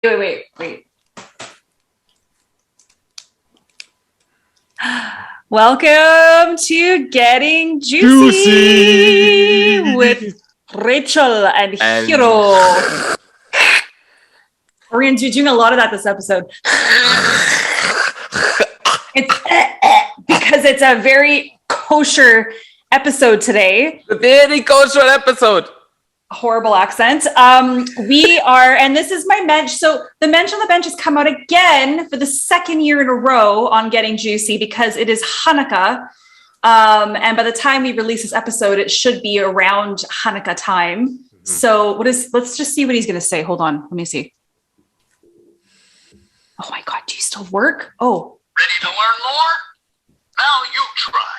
Wait. Welcome to Getting Juicy with Rachel and Hiro. We're going to be doing a lot of that this episode. It's because it's a very kosher episode today. A very kosher episode. Horrible accent. We are, and this is my mensch. So the mensch on the bench has come out again for the second year in a row on Getting Juicy because it is Hanukkah. And by the time we release this episode, it should be around Hanukkah time. Mm-hmm. So let's just see what he's going to say. Hold on. Let me see. Oh my God. Do you still work? Oh. Ready to learn more? Now you try.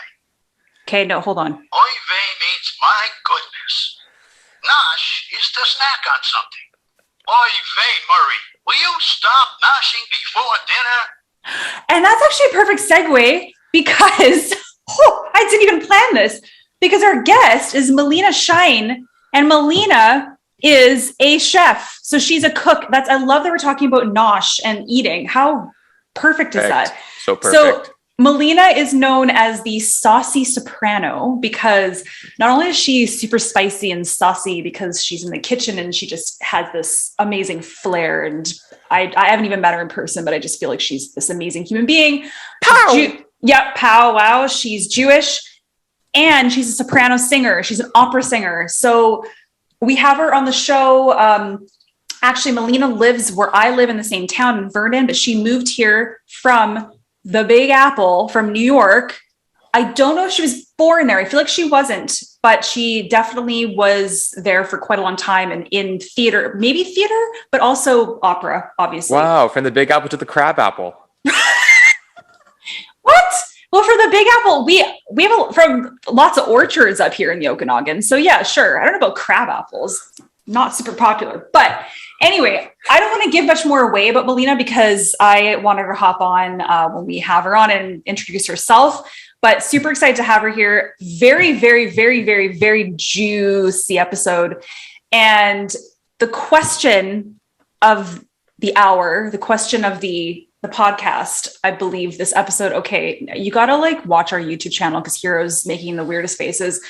Okay. No, hold on. Oy vey means my goodness. Nosh is to snack on something. Oy vey, Murray, will you stop noshing before dinner? And that's actually a perfect segue because I didn't even plan this because our guest is Melina Schein, and Melina is a chef. So she's a cook. I love that we're talking about nosh and eating. How perfect is that? So perfect. So Melina is known as the Saucy Soprano because not only is she super spicy and saucy because she's in the kitchen and she just has this amazing flair, and I haven't even met her in person, but I just feel like she's this amazing human being. Pow! Pow, wow. She's Jewish and she's a soprano singer. She's an opera singer. So we have her on the show. Actually, Melina lives where I live in the same town in Vernon, but she moved here from the Big Apple from New York. I don't know if she was born there. I feel like she wasn't, but she definitely was there for quite a long time and in theater, but also opera, obviously. Wow. From the Big Apple to the Crab Apple. What? Well, for the Big Apple, we have from lots of orchards up here in the Okanagan. So yeah, sure. I don't know about crab apples. Not super popular, but anyway, I don't want to give much more away about Melina because I wanted her to hop on when we have her on and introduce herself, but super excited to have her here. Very, very, very, very, very juicy episode. And the question of the hour, the question of the podcast, I believe this episode, okay, you got to watch our YouTube channel because Hero's making the weirdest faces,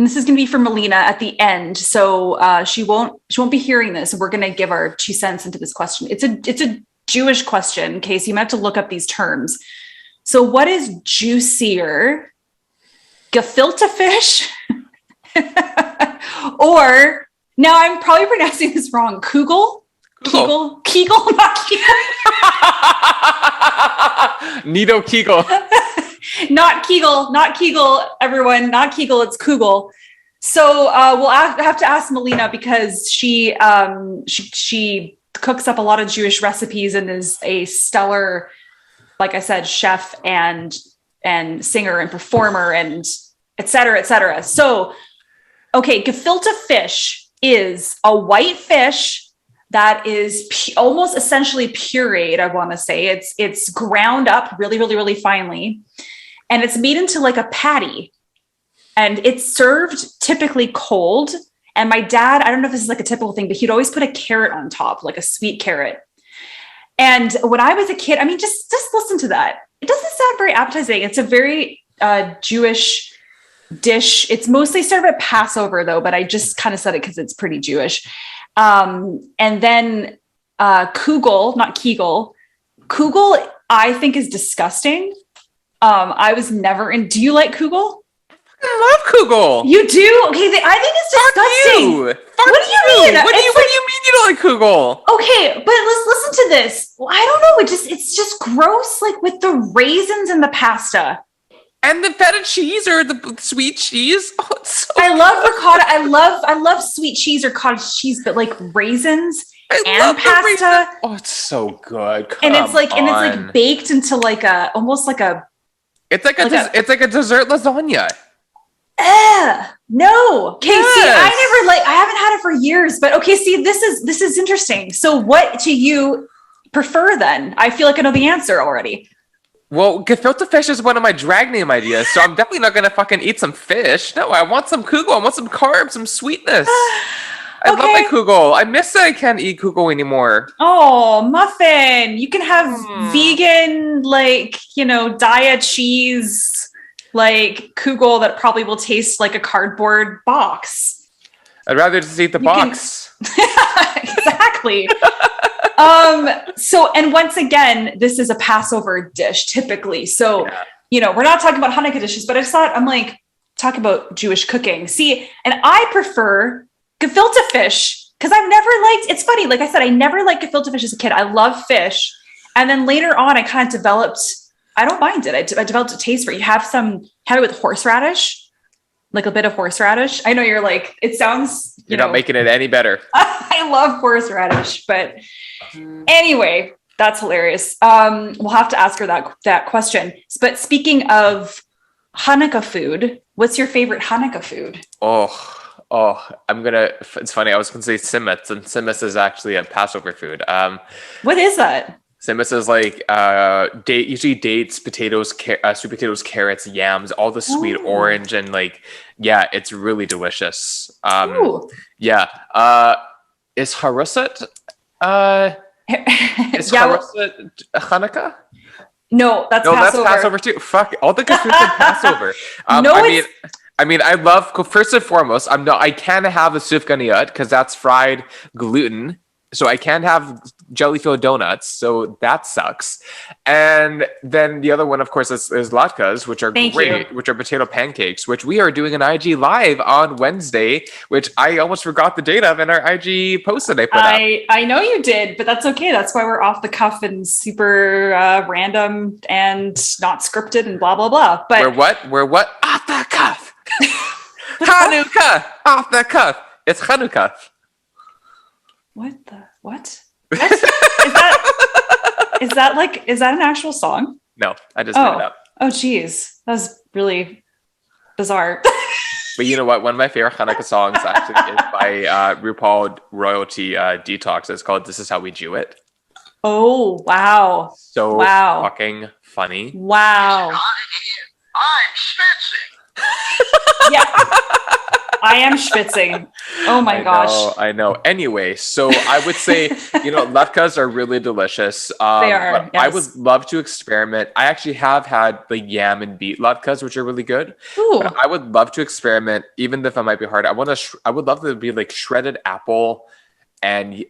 and this is going to be for Melina at the end. So she won't be hearing this. We're going to give our 2 cents into this question. It's a Jewish question, in case you might have to look up these terms. So what is juicier? Gefilte fish? Or, now I'm probably pronouncing this wrong, Kugel, not Kegel. Nido Kegel. Not Kegel, everyone, not Kegel, it's Kugel. So we'll have to ask Melina because she cooks up a lot of Jewish recipes and is a stellar, like I said, chef and singer and performer and et cetera, et cetera. So, okay, gefilte fish is a white fish that is almost essentially pureed, I want to say. It's ground up really, really, really finely. And it's made into a patty. And it's served typically cold. And my dad, I don't know if this is a typical thing, but he'd always put a carrot on top, like a sweet carrot. And when I was a kid, I mean, just listen to that. It doesn't sound very appetizing. It's a very Jewish dish. It's mostly served at Passover, though, but I just kind of said it because it's pretty Jewish. And then Kugel, not Kegel. Kugel, I think, is disgusting. I was never in. Do you like Kugel? I love Kugel. You do? Okay, I think it's disgusting. What do you mean? What do you mean you don't like Kugel? Okay, but let's listen to this. Well, I don't know. It's just gross, with the raisins and the pasta. And the feta cheese or the sweet cheese. Oh, it's so I love ricotta. I love sweet cheese or cottage cheese, but raisins and pasta. Oh, it's so good. And it's baked into almost like a. It's like a dessert lasagna. No. Okay, yes. See, I haven't had it for years, but okay, see, this is interesting. So what do you prefer then? I feel like I know the answer already. Well, gefilte fish is one of my drag name ideas, so I'm definitely not going to fucking eat some fish. No, I want some kugel. I want some carbs, some sweetness. I love my kugel. I miss that I can't eat kugel anymore. Oh, muffin. You can have vegan, diet cheese, kugel that probably will taste like a cardboard box. I'd rather just eat the box. Exactly. And once again, this is a Passover dish typically. So, we're not talking about Hanukkah dishes, but I just thought, talk about Jewish cooking. See, and I prefer gefilte fish because it's funny. Like I said, I never liked gefilte fish as a kid. I love fish. And then later on, I kind of developed, I don't mind it. I developed a taste for it. You have it with horseradish, like a bit of horseradish. I know you're like, it sounds, you're not making it any better. I love horseradish, but anyway, that's hilarious. We'll have to ask her that question. But speaking of Hanukkah food, what's your favorite Hanukkah food? It's funny. I was going to say simits, and simits is actually a Passover food. What is that? Simits is usually dates, potatoes, sweet potatoes, carrots, yams, all the sweet orange, and it's really delicious. Is harusset? Is harusset Hanukkah? No, that's Passover too. Fuck, all the good foods are Passover. I love, first and foremost, I can't have the sufganiyat because that's fried gluten. So I can't have jelly-filled donuts. So that sucks. And then the other one, of course, is latkes, which are great, which are potato pancakes, which we are doing an IG live on Wednesday, which I almost forgot the date of in our IG post that I put up. I know you did, but that's okay. That's why we're off the cuff and super random and not scripted and blah, blah, blah. But We're what? Off the cuff. Hanukkah. Off the cuff. It's Hanukkah. What? Is that an actual song? No, I just made it up. Oh, geez. That was really bizarre. But you know what? One of my favorite Hanukkah songs actually is by RuPaul Royalty Detox. It's called This Is How We Jew It. Oh, wow. So fucking funny. Wow. I'm schwitzing. Yeah. I am schwitzing. Oh my gosh. I know. Anyway, so I would say, latkes are really delicious. They are. Yes. I would love to experiment. I actually have had the yam and beet latkes, which are really good. Ooh. But I would love to experiment, even if it might be hard. I would love to be like shredded apple and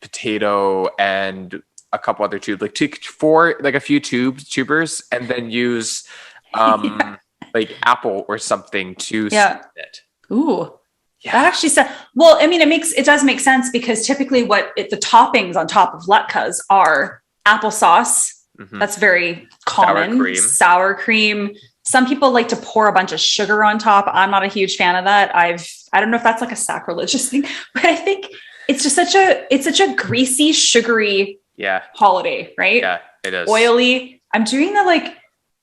potato and a couple other tubes, a few tubers, and then use apple or something to sweeten it. Ooh, yeah. That actually said, well, I mean, it does make sense because typically the toppings on top of latkes are applesauce. Mm-hmm. That's very common. Sour cream. Some people like to pour a bunch of sugar on top. I'm not a huge fan of that. I don't know if that's like a sacrilegious thing, but I think it's just such a greasy, sugary holiday, right? Yeah, it is. Oily. I'm doing do you know what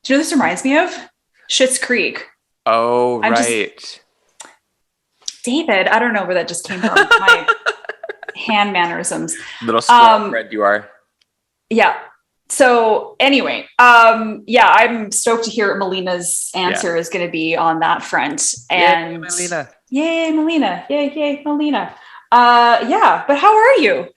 this reminds me of? Schitt's Creek. Oh, right. David, I don't know where that just came from. My hand mannerisms. Little spoiled friend you are. Yeah. So anyway, I'm stoked to hear Melina's answer is going to be on that front. And yay, Melina. Yay, Melina. Yay, Melina. But how are you?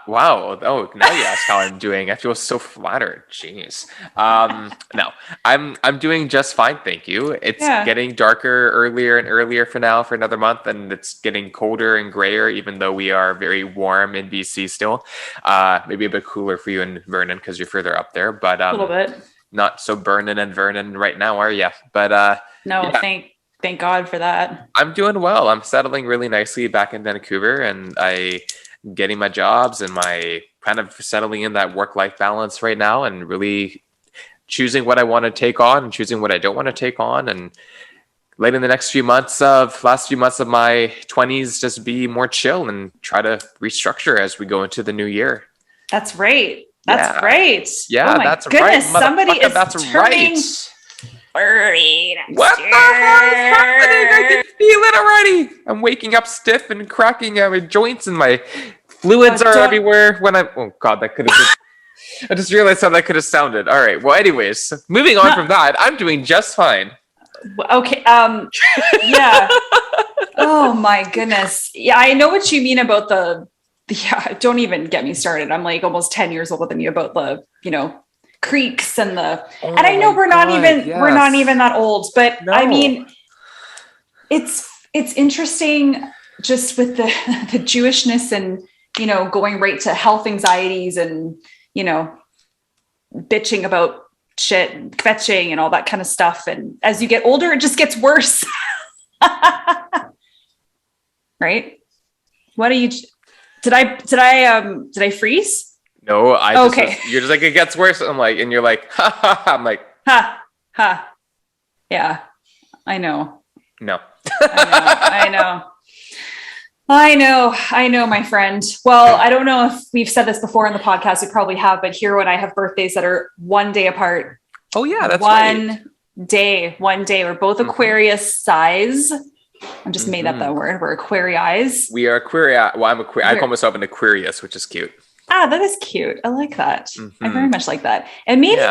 Wow. Oh, now you ask how I'm doing. I feel so flattered. Jeez. No, I'm doing just fine. Thank you. It's getting darker earlier and earlier for another month, and it's getting colder and grayer, even though we are very warm in BC still. Maybe a bit cooler for you in Vernon because you're further up there, but a little bit. Not so burning and Vernon right now, are you? But no, thank God for that. I'm doing well. I'm settling really nicely back in Vancouver, and getting my jobs and my kind of settling in that work-life balance right now and really choosing what I want to take on and choosing what I don't want to take on, and letting the last few months of my 20s just be more chill and try to restructure as we go into the new year. That's right. That's great. Yeah, oh my that's goodness. right. Somebody is turning 30 next What year. the hell is happening? I can feel it already. I'm waking up stiff and cracking my joints, and my fluids are everywhere. Oh God, that could have been... I just realized how that could have sounded. All right. Well, anyways, moving on from that, I'm doing just fine. Okay. Yeah. Oh my goodness. Yeah, I know what you mean about don't even get me started. I'm like almost 10 years older than you about the, creeks and and I know we're not even that old, but No. I mean, it's interesting just with the Jewishness and, going right to health anxieties and, bitching about shit, kvetching and all that kind of stuff. And as you get older, it just gets worse. Right? What are you, did I freeze? No, Okay. You're just like, it gets worse. I'm like, and you're like, ha ha ha. I'm like, Ha, ha. Yeah, I know. no. I know, my friend. Well, I don't know if we've said this before in the podcast. We probably have, but Hero and I have birthdays that are 1 day apart. Oh yeah, that's right. 1 day. We're both Aquarius size. I just made up that word. We're Aquarius. We are Aquarius. Well, I'm Aquarius. I call myself an Aquarius, which is cute. Ah, that is cute. I like that. I very much like that. And maybe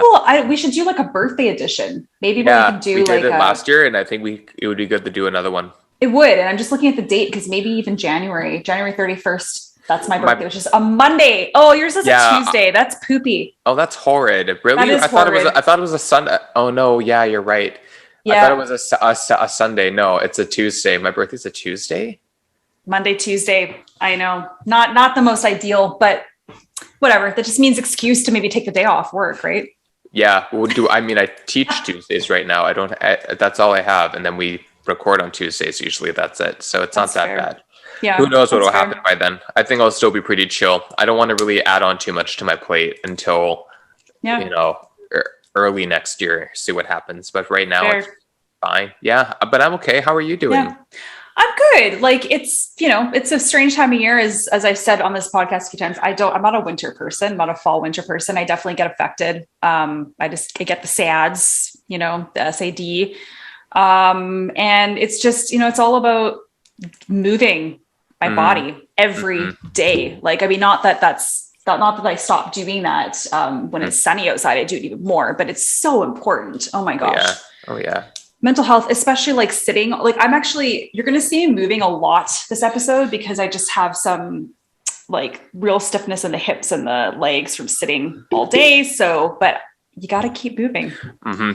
we should do like a birthday edition. Maybe we can do we did it last year, and I think it would be good to do another one. It would. And I'm just looking at the date because maybe even January 31st. That's my birthday, which is a Monday. Oh, yours is a Tuesday. That's poopy. Oh, that's horrid. Really? That is horrid. I thought it was a Sunday. Oh no, yeah, you're right. Yeah. I thought it was a Sunday. No, it's a Tuesday. My birthday's a Tuesday. Monday, Tuesday. I know. Not the most ideal, but whatever. That just means excuse to maybe take the day off work, right? Yeah. I teach Tuesdays right now. That's all I have. And then we record on Tuesdays. Usually that's it. So it's not that bad. Yeah. Who knows what will happen by then? I think I'll still be pretty chill. I don't want to really add on too much to my plate until, early next year, see what happens. But right now it's fine. Yeah. But I'm okay. How are you doing? Yeah. I'm good. Like it's a strange time of year as I've said on this podcast a few times. I'm not a winter person, I'm not a fall winter person. I definitely get affected. I get the SADS, the SAD. And it's just, it's all about moving my body every day. Like, I mean, not that I stopped doing that. When it's sunny outside, I do it even more, but it's so important. Oh my gosh. Yeah. Oh yeah. Mental health, especially like sitting, like you're going to see me moving a lot this episode because I just have some like real stiffness in the hips and the legs from sitting all day. So, but you got to keep moving.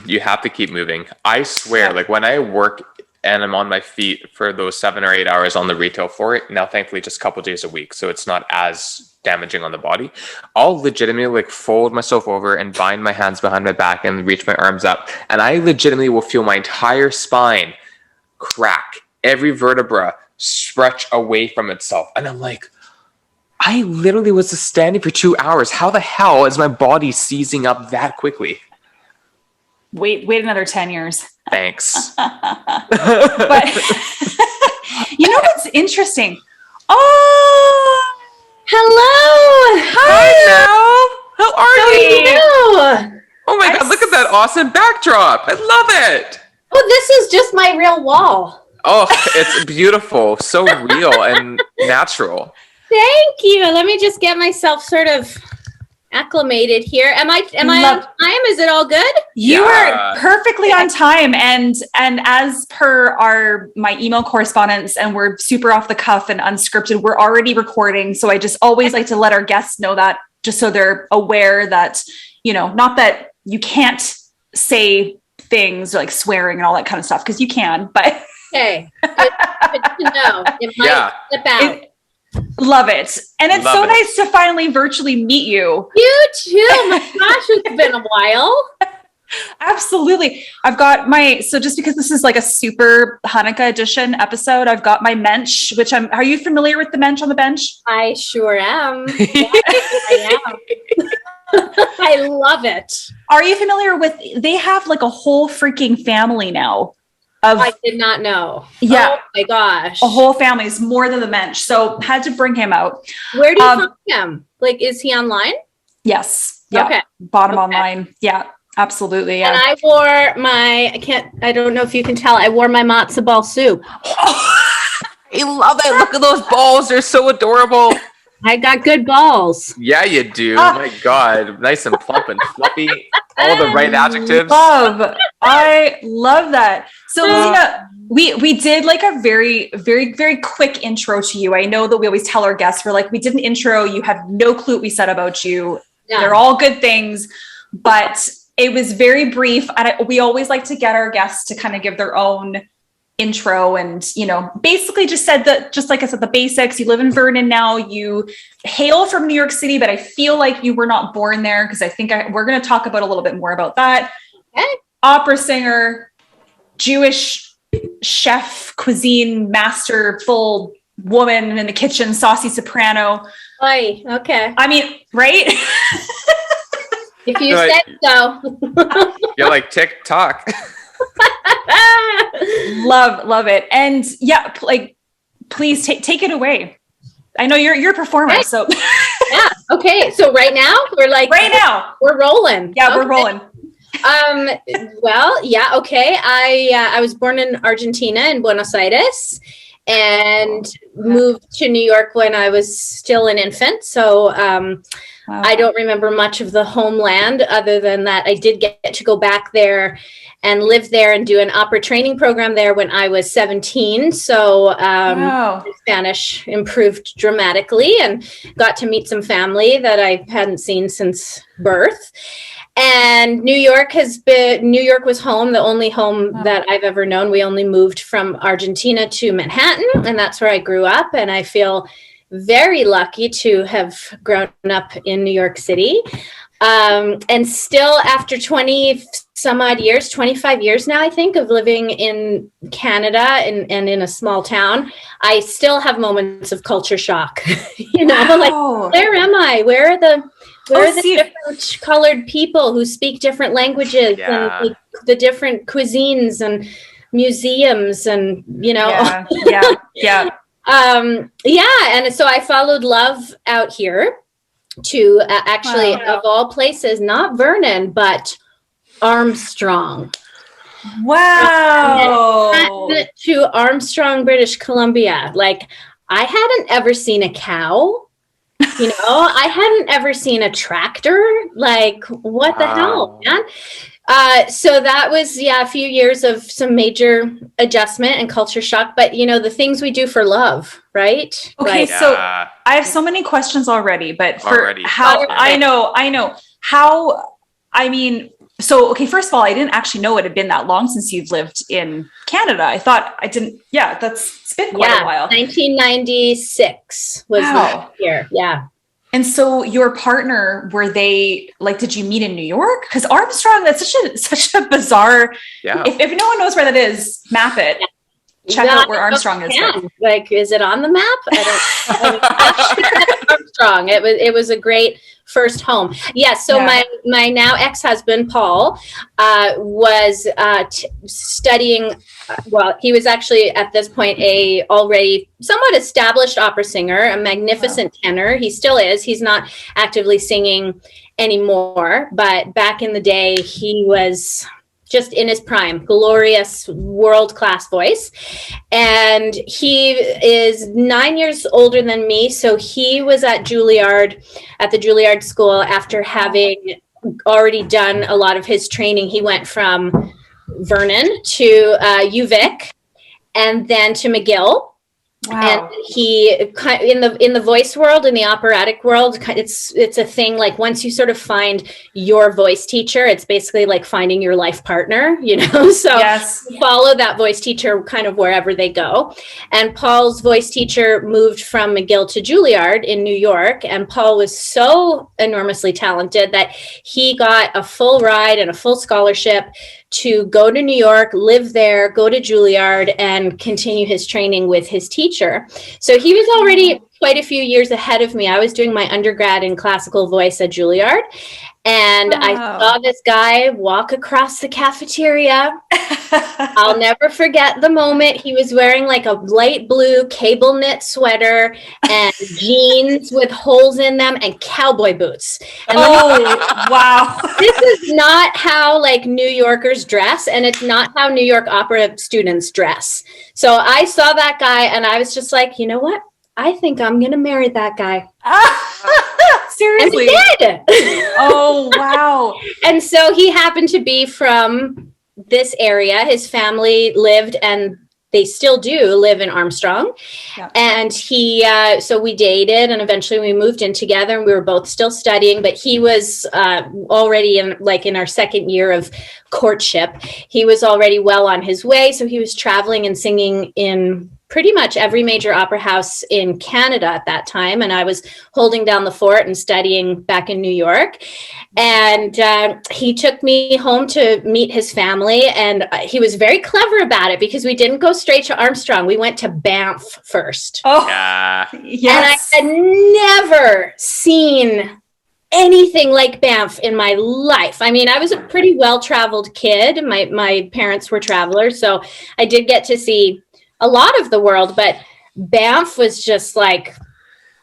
You have to keep moving. I swear, like when I work and I'm on my feet for those 7 or 8 hours on the retail floor, now thankfully just a couple days a week, so it's not as damaging on the body, I'll legitimately like fold myself over and bind my hands behind my back and reach my arms up, and I legitimately will feel my entire spine crack, every vertebra stretch away from itself, and I'm like, I literally was just standing for 2 hours. How the hell is my body seizing up that quickly? Wait another 10 years. Thanks. But you know what's interesting? Oh, hello. Hi, Mel. How are you? You? Oh my God, look at that awesome backdrop. I love it. Oh, this is just my real wall. Oh, it's beautiful. So real and natural. Thank you. Let me just get myself sort of acclimated here. Am I on time? Is it all good? You are perfectly on time. And as per my email correspondence, and we're super off the cuff and unscripted, we're already recording. So I just always like to let our guests know that, just so they're aware that, not that you can't say things like swearing and all that kind of stuff, because you can, but okay. Good to know. It might slip out. Love it. And it's so nice to finally virtually meet you. You too. My gosh, it's been a while. Absolutely. I've got so just because this is like a super Hanukkah edition episode, I've got my mensch, are you familiar with the mensch on the bench? I sure am. Yes, I am. I love it. Are you familiar they have like a whole freaking family now. I did not know. Yeah. Oh my gosh. A whole family is more than the mensch. So had to bring him out. Where do you find him? Like, is he online? Yes. Yeah. Okay. Bottom online. Yeah, absolutely. Yeah. And I wore I don't know if you can tell, I wore my matzo ball soup. I love it. Look at those balls. They're so adorable. I got good balls. Yeah, you do. Oh my God. Nice and plump and fluffy. all the right adjectives. I love that. So Melina, we did like a very, very, very quick intro to you. I know that we always tell our guests, we're like, we did an intro. You have no clue what we said about you. Yeah. They're all good things, but it was very brief. And we always like to get our guests to kind of give their own intro and, you know, basically just said that, just like I said, the basics. You live in Vernon now, you hail from New York City, but I feel like you were not born there because I think we're going to talk about a little bit more about that. Okay. Opera singer, Jewish chef, cuisine master, full woman in the kitchen, Saucy Soprano. Oy, okay. I mean, right? If you said so. You're like TikTok. love it. And yeah, like please take it away. I know you're a performer, okay. So yeah, okay. So right now we're rolling. Yeah, okay. We're rolling. Well, yeah, okay. I was born in Argentina, in Buenos Aires, and moved to New York when I was still an infant. So I don't remember much of the homeland other than that I did get to go back there and live there and do an opera training program there when I was 17. So Spanish improved dramatically and got to meet some family that I hadn't seen since birth. And New York was home, the only home that I've ever known. We only moved from Argentina to Manhattan, and that's where I grew up. And I feel very lucky to have grown up in New York City. And still after 20 some odd years, 25 years now, I think, of living in Canada and in a small town, I still have moments of culture shock. You know, like, where am I? Where are the different colored people who speak different languages and the different cuisines and museums and, you know. Yeah. And so I followed love out here to actually, of all places, not Vernon, but Armstrong. Wow. To Armstrong, British Columbia. Like, I hadn't ever seen a cow. You know, I hadn't ever seen a tractor. Like, what the hell, man? So that was, a few years of some major adjustment and culture shock. But, you know, the things we do for love, right? Okay, so I have so many questions already. But so, okay, first of all, I didn't actually know it had been that long since you've lived in Canada. It's been quite a while. 1996 was the year. Yeah. And so your partner, did you meet in New York? Because Armstrong, that's such a bizarre, if no one knows where that is, map it. Yeah. Check out where Armstrong is. Like, is it on the map? I don't Armstrong. It was a great first home. So my now ex-husband, Paul, was studying, he was actually at this point a already somewhat established opera singer, a magnificent tenor. He still is. He's not actively singing anymore, but back in the day, he was just in his prime, glorious, world-class voice. And he is 9 years older than me. So he was at the Juilliard School after having already done a lot of his training. He went from Vernon to UVic and then to McGill. Wow. And he, in the voice world, in the operatic world, it's a thing. Like, once you sort of find your voice teacher, it's basically like finding your life partner, you know? So follow that voice teacher kind of wherever they go. And Paul's voice teacher moved from McGill to Juilliard in New York. And Paul was so enormously talented that he got a full ride and a full scholarship to go to New York, live there, go to Juilliard, and continue his training with his teacher. So he was already quite a few years ahead of me. I was doing my undergrad in classical voice at Juilliard, and I saw this guy walk across the cafeteria. I'll never forget the moment. He was wearing like a light blue cable knit sweater and jeans with holes in them and cowboy boots. And wow. This is not how like New Yorkers dress, and it's not how New York opera students dress. So I saw that guy and I was just like, you know what? I think I'm going to marry that guy. Seriously? And we did. Oh, wow. And so he happened to be from this area. His family lived, and they still do live in Armstrong. Yeah. And so we dated, and eventually we moved in together, and we were both still studying, but he was already in our second year of courtship. He was already well on his way. So he was traveling and singing in pretty much every major opera house in Canada at that time. And I was holding down the fort and studying back in New York. And he took me home to meet his family. And he was very clever about it, because we didn't go straight to Armstrong. We went to Banff first. Oh, Yeah. yes. And I had never seen anything like Banff in my life. I mean, I was a pretty well-traveled kid. My parents were travelers, so I did get to see a lot of the world, but Banff was just like,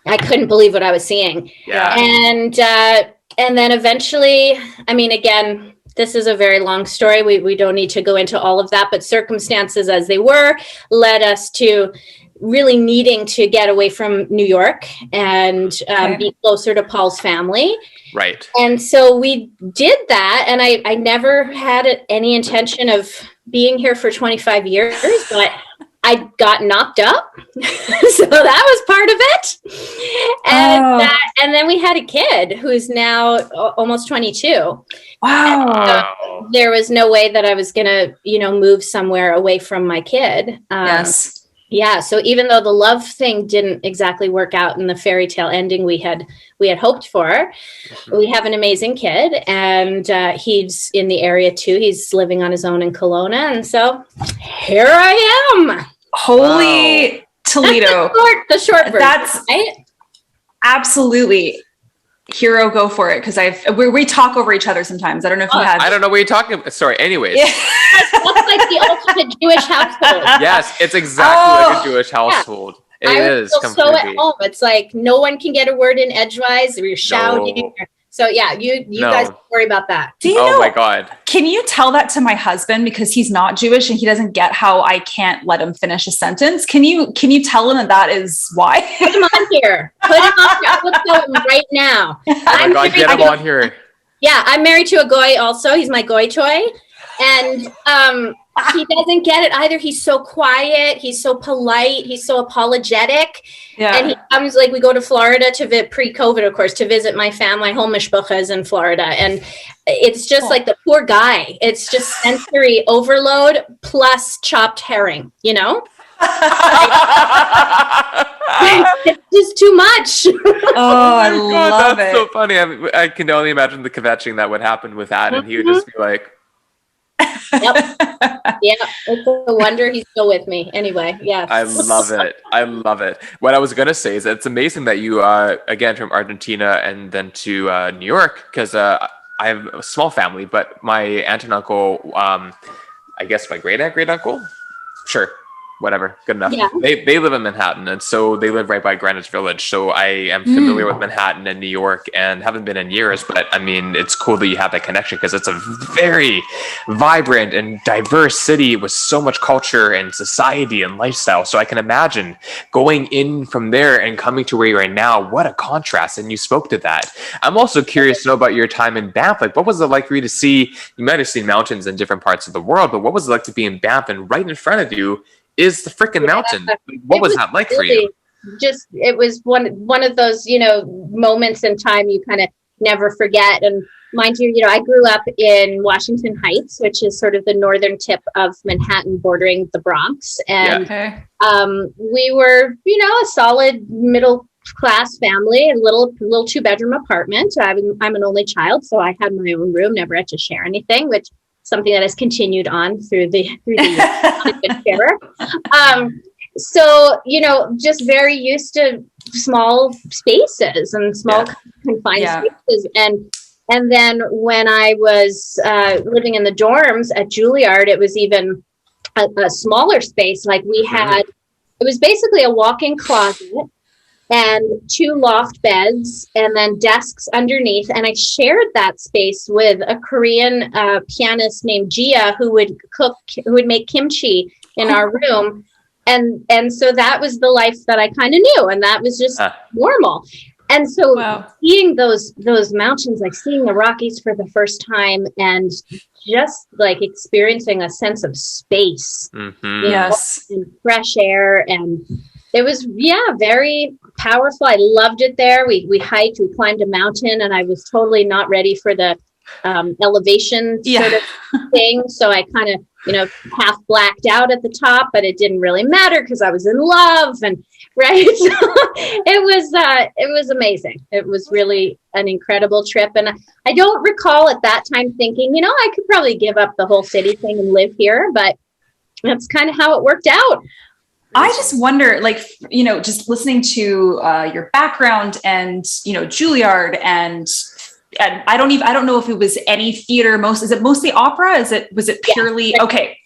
I couldn't believe what I was seeing. Yeah. And then eventually, I mean, again, this is a very long story. We don't need to go into all of that, but circumstances as they were led us to really needing to get away from New York and be closer to Paul's family. Right. And so we did that. And I never had any intention of being here for 25 years, but I got knocked up. So that was part of it. And then we had a kid who's now almost 22. Wow. There was no way that I was going to, move somewhere away from my kid. Yes. Yeah. So even though the love thing didn't exactly work out in the fairy tale ending we had hoped for, we have an amazing kid, and he's in the area too. He's living on his own in Kelowna. And so here I am. Holy Toledo. The short version. That's right? Absolutely. Hero, go for it, because we talk over each other sometimes. I don't know if you had. I don't know what you're talking about. Sorry. Anyways. That's like the ultimate Jewish household. Yes, it's exactly like a Jewish household. Yeah. It I is feel completely. so at home. It's like no one can get a word in edgewise, or you're shouting. No. So yeah, you guys don't worry about that. Do you Oh know, my God. Can you tell that to my husband, because he's not Jewish and he doesn't get how I can't let him finish a sentence? Can you tell him that is why? Put him on here. I will tell him right now. Oh my God, get him on here. Yeah, I'm married to a goy also. He's my goy toy. And he doesn't get it either. He's so quiet. He's so polite. He's so apologetic. Yeah. And he comes, like, we go to Florida pre-COVID, of course, to visit my family. My whole mishpacha is in Florida. And it's just like the poor guy. It's just sensory overload plus chopped herring, It's just too much. Oh, I love that's it. so funny. I can only imagine the kvetching that would happen with that, and he would just be like, Yep. Yeah, it's a wonder he's still with me. Anyway, yeah. I love it. I love it. What I was going to say is that it's amazing that you, again, from Argentina and then to New York, because I have a small family, but my aunt and uncle, I guess my great uncle, sure, whatever, good enough. Yeah. They live in Manhattan, and so they live right by Greenwich Village. So I am familiar with Manhattan and New York, and haven't been in years. But I mean, it's cool that you have that connection, because it's a very vibrant and diverse city with so much culture and society and lifestyle. So I can imagine going in from there and coming to where you are now. What a contrast! And you spoke to that. I'm also curious to know about your time in Banff. Like, what was it like for you to see? You might have seen mountains in different parts of the world, but what was it like to be in Banff, and right in front of you is the freaking mountain? What was that like for you? Just, it was one of those, moments in time you kind of never forget. And mind you, I grew up in Washington Heights, which is sort of the northern tip of Manhattan bordering the Bronx. And we were, a solid middle class family, a little 2-bedroom apartment. I'm an only child, so I had my own room, never had to share anything, which something that has continued on through the years. So, just very used to small spaces and small confined spaces. And then when I was living in the dorms at Juilliard, it was even a smaller space. Like it was basically a walk-in closet and 2 loft beds, and then desks underneath. And I shared that space with a Korean pianist named Gia, who would make kimchi in our room. And so that was the life that I kind of knew. And that was just normal. And so Wow. seeing those mountains, like seeing the Rockies for the first time, and just like experiencing a sense of space, Yes. and fresh air, and it was very powerful. I loved it there. We hiked, we climbed a mountain, and I was totally not ready for the elevation sort of thing. So I kind of, half blacked out at the top, but it didn't really matter because I was in love, and right. So it was amazing. It was really an incredible trip. And I don't recall at that time thinking, I could probably give up the whole city thing and live here, but that's kind of how it worked out. I just wonder, just listening to your background and, Juilliard and I don't know if it was any theater. Is it mostly opera? Was it purely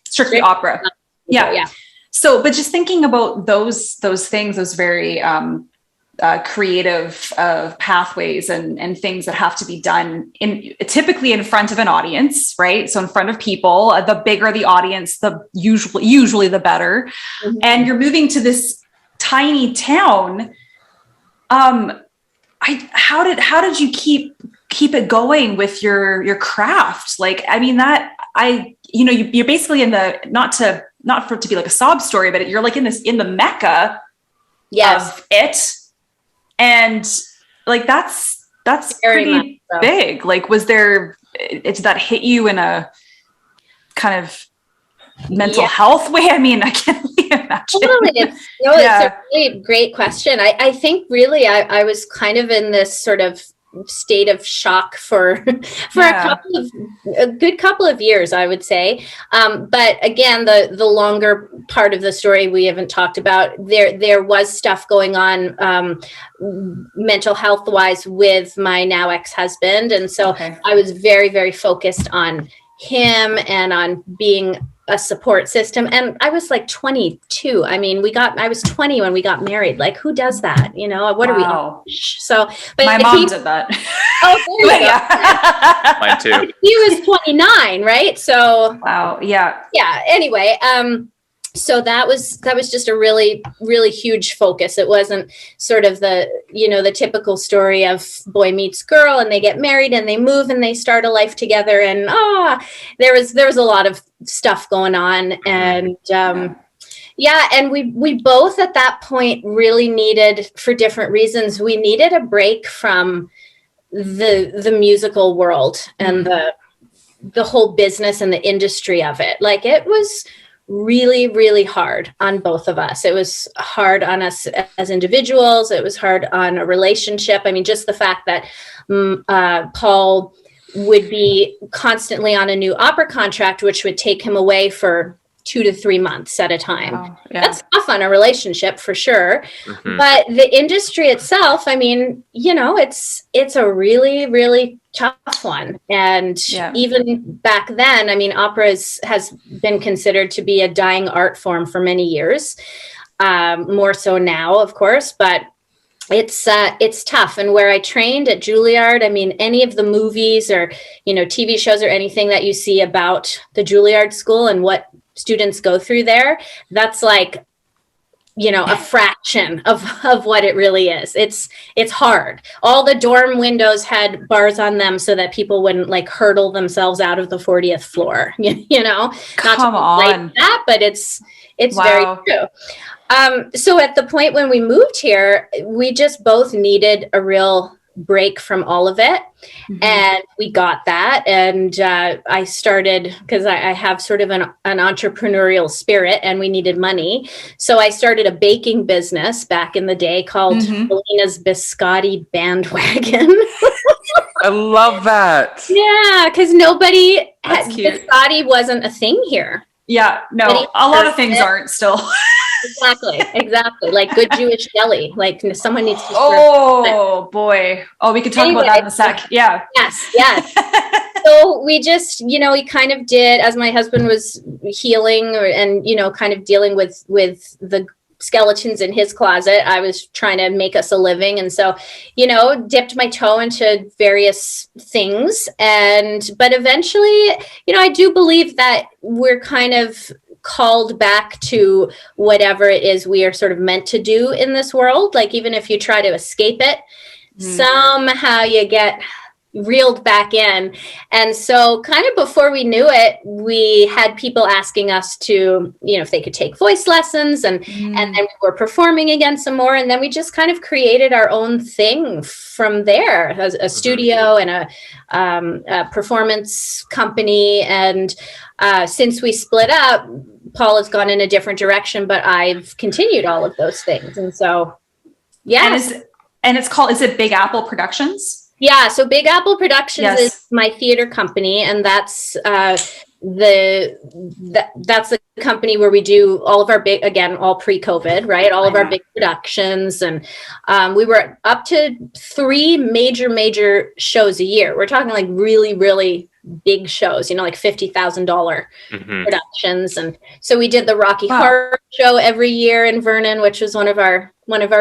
strictly opera? Yeah. So, but just thinking about those things, those very creative pathways and things that have to be done typically in front of an audience, right? So in front of people, the bigger the audience, the usually the better. Mm-hmm. And you're moving to this tiny town. How did you keep it going with your craft? You're basically in the, not for it to be like a sob story, but you're like in the Mecca of it. And like, that's Very pretty big. Like, did that hit you in a kind of mental health way? I mean, I can't really imagine. Totally. It's a really great question. I think really I was kind of in this sort of state of shock for a good couple of years, I would say. But again, the longer part of the story we haven't talked about, there was stuff going on mental health wise with my now ex-husband. And so I was very, very focused on him and on being a support system. And I was like 22. I mean, I was 20 when we got married. Like, who does that? What are we? So, but my mom did that. Oh, there you go. Mine too. He was 29, right? So, wow. Yeah. Yeah. Anyway, so that was just a really, really huge focus. It wasn't sort of the typical story of boy meets girl and they get married and they move and they start a life together. And there was a lot of stuff going on. And and we both at that point really needed, for different reasons, we needed a break from the musical world and the whole business and the industry of it. Like, it was really, really hard on both of us. It was hard on us as individuals. It was hard on a relationship. I mean, just the fact that Paul would be constantly on a new opera contract, which would take him away for 2 to 3 months at a time. Oh, yeah. That's tough on a relationship for sure. Mm-hmm. But the industry itself, I mean, it's a really, really tough one. And even back then, I mean, opera has been considered to be a dying art form for many years, more so now, of course, but it's tough. And where I trained at Juilliard, I mean, any of the movies or, TV shows or anything that you see about the Juilliard School and what students go through there, that's like, a fraction of what it really is. It's hard. All the dorm windows had bars on them so that people wouldn't like hurtle themselves out of the 40th floor, Come on. Like that, but it's very true. So at the point when we moved here, we just both needed a real break from all of it. Mm-hmm. And we got that. And I started, because I have sort of an entrepreneurial spirit and we needed money. So I started a baking business back in the day called Melina's Biscotti Bandwagon. I love that. Yeah, because biscotti wasn't a thing here. Yeah, no, a lot of things aren't still. Exactly. Like good Jewish deli. Like someone needs to. Oh boy. Oh, we could talk about that in a sec. Yeah. Yes. So we just, we kind of did, as my husband was healing and, kind of dealing with the skeletons in his closet, I was trying to make us a living. And so, dipped my toe into various things. But eventually, I do believe that we're kind of called back to whatever it is we are sort of meant to do in this world. Like, even if you try to escape it, somehow you get reeled back in. And so kind of before we knew it, we had people asking us to, if they could take voice lessons, and then we were performing again some more. And then we just kind of created our own thing from there, a studio and a performance company. And since we split up, Paul has gone in a different direction, but I've continued all of those things. And so, yeah. And it's called, is it Big Apple Productions? Yeah, so Big Apple Productions is my theater company, and that's the company where we do all of our big, again, all pre-COVID, right? All of our big productions, and we were up to 3 major shows a year. We're talking like really, really big shows, like $50,000 productions, and so we did the Rocky Horror Show every year in Vernon, which was one of our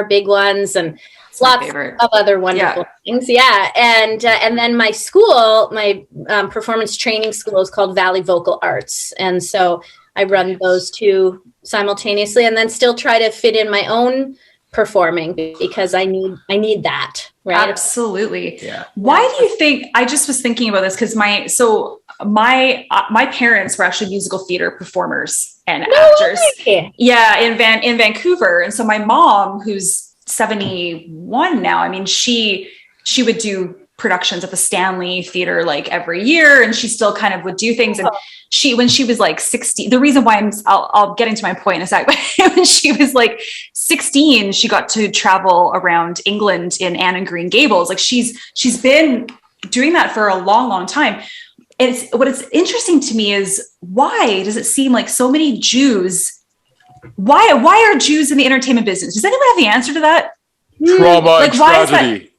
big ones, and lots of other wonderful things. Yeah. And then my school, my performance training school is called Valley Vocal Arts. And so I run those 2 simultaneously, and then still try to fit in my own performing because I need that. Right. Absolutely. Yeah. Why do you think, I just was thinking about this because my parents were actually musical theater performers and actors. Yeah. In Vancouver. And so my mom, who's 71 now. I mean, she would do productions at the Stanley Theater like every year, and she still kind of would do things. And when she was like 16, the reason why I'll get into my point in a sec, but when she was like 16, she got to travel around England in Anne and Green Gables. Like she's been doing that for a long, long time. What is interesting to me is, why does it seem like so many Jews, why are Jews in the entertainment business? Does anyone have the answer to that? Trauma and tragedy.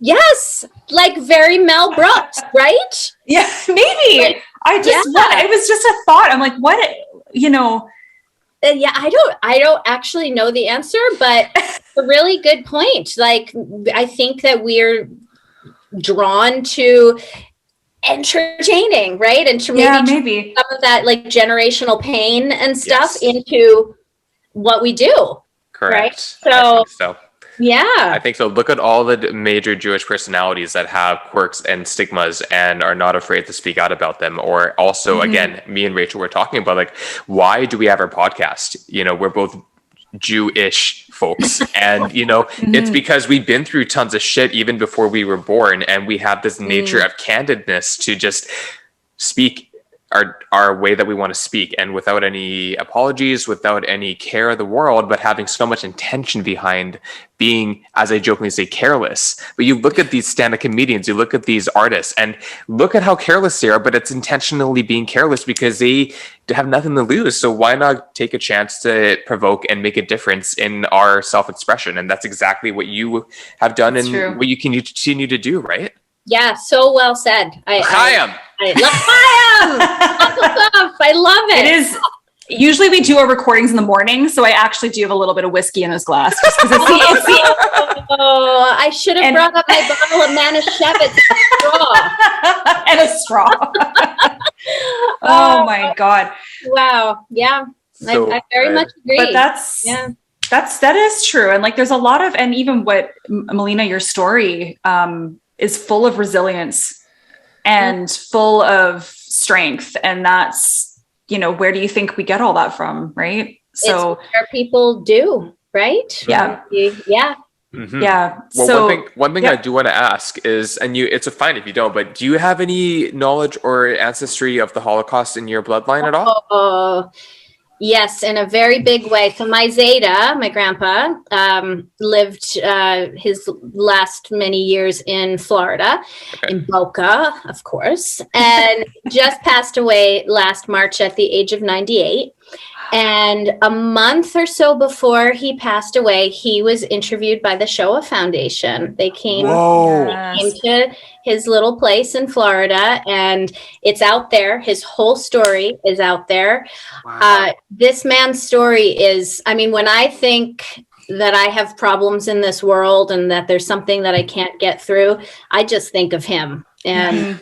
Yes, like very Mel Brooks, right? Yeah, maybe. Like, it was just a thought. I'm like, what? Yeah, I don't actually know the answer, but a really good point. Like, I think that we're drawn to entertaining, right? And to maybe some of that like generational pain and stuff into what we do. Correct. Right? So yeah, I think so. Look at all the major Jewish personalities that have quirks and stigmas and are not afraid to speak out about them. Or also, again, me and Rachel were talking about, like, why do we have our podcast? We're both Jewish folks, and it's because we've been through tons of shit even before we were born, and we have this nature of candidness to just speak our way that we want to speak, and without any apologies, without any care of the world, but having so much intention behind being, as I jokingly say, careless. But you look at these stand-up comedians, you look at these artists, and look at how careless they are, but it's intentionally being careless because they have nothing to lose. So why not take a chance to provoke and make a difference in our self-expression? And that's exactly what you have done, and what you can continue to do, right? Yeah, so well said. L'chaim. I love it. It is. Usually we do our recordings in the morning, so I actually do have a little bit of whiskey in this glass. Just because Oh, I should have brought up my bottle of Manischewitz and a straw. Oh my God! Wow. Yeah, so, I very much agree. But that is true, and like there's a lot of, and even what Melina, your story is full of resilience and full of strength, and that's, where do you think we get all that from, right? So it's where people do, right? Yeah. Yeah. Mm-hmm. Yeah. Well, so one thing I do want to ask is, and it's fine if you don't, but do you have any knowledge or ancestry of the Holocaust in your bloodline at all? Yes, in a very big way. So my Zeta, my grandpa, lived his last many years in Florida, in Boca, of course, and just passed away last March at the age of 98. And a month or so before he passed away, he was interviewed by the Shoah Foundation. They came to his little place in Florida, and it's out there. His whole story is out there. Wow. This man's story is, when I think that I have problems in this world and that there's something that I can't get through, I just think of him. And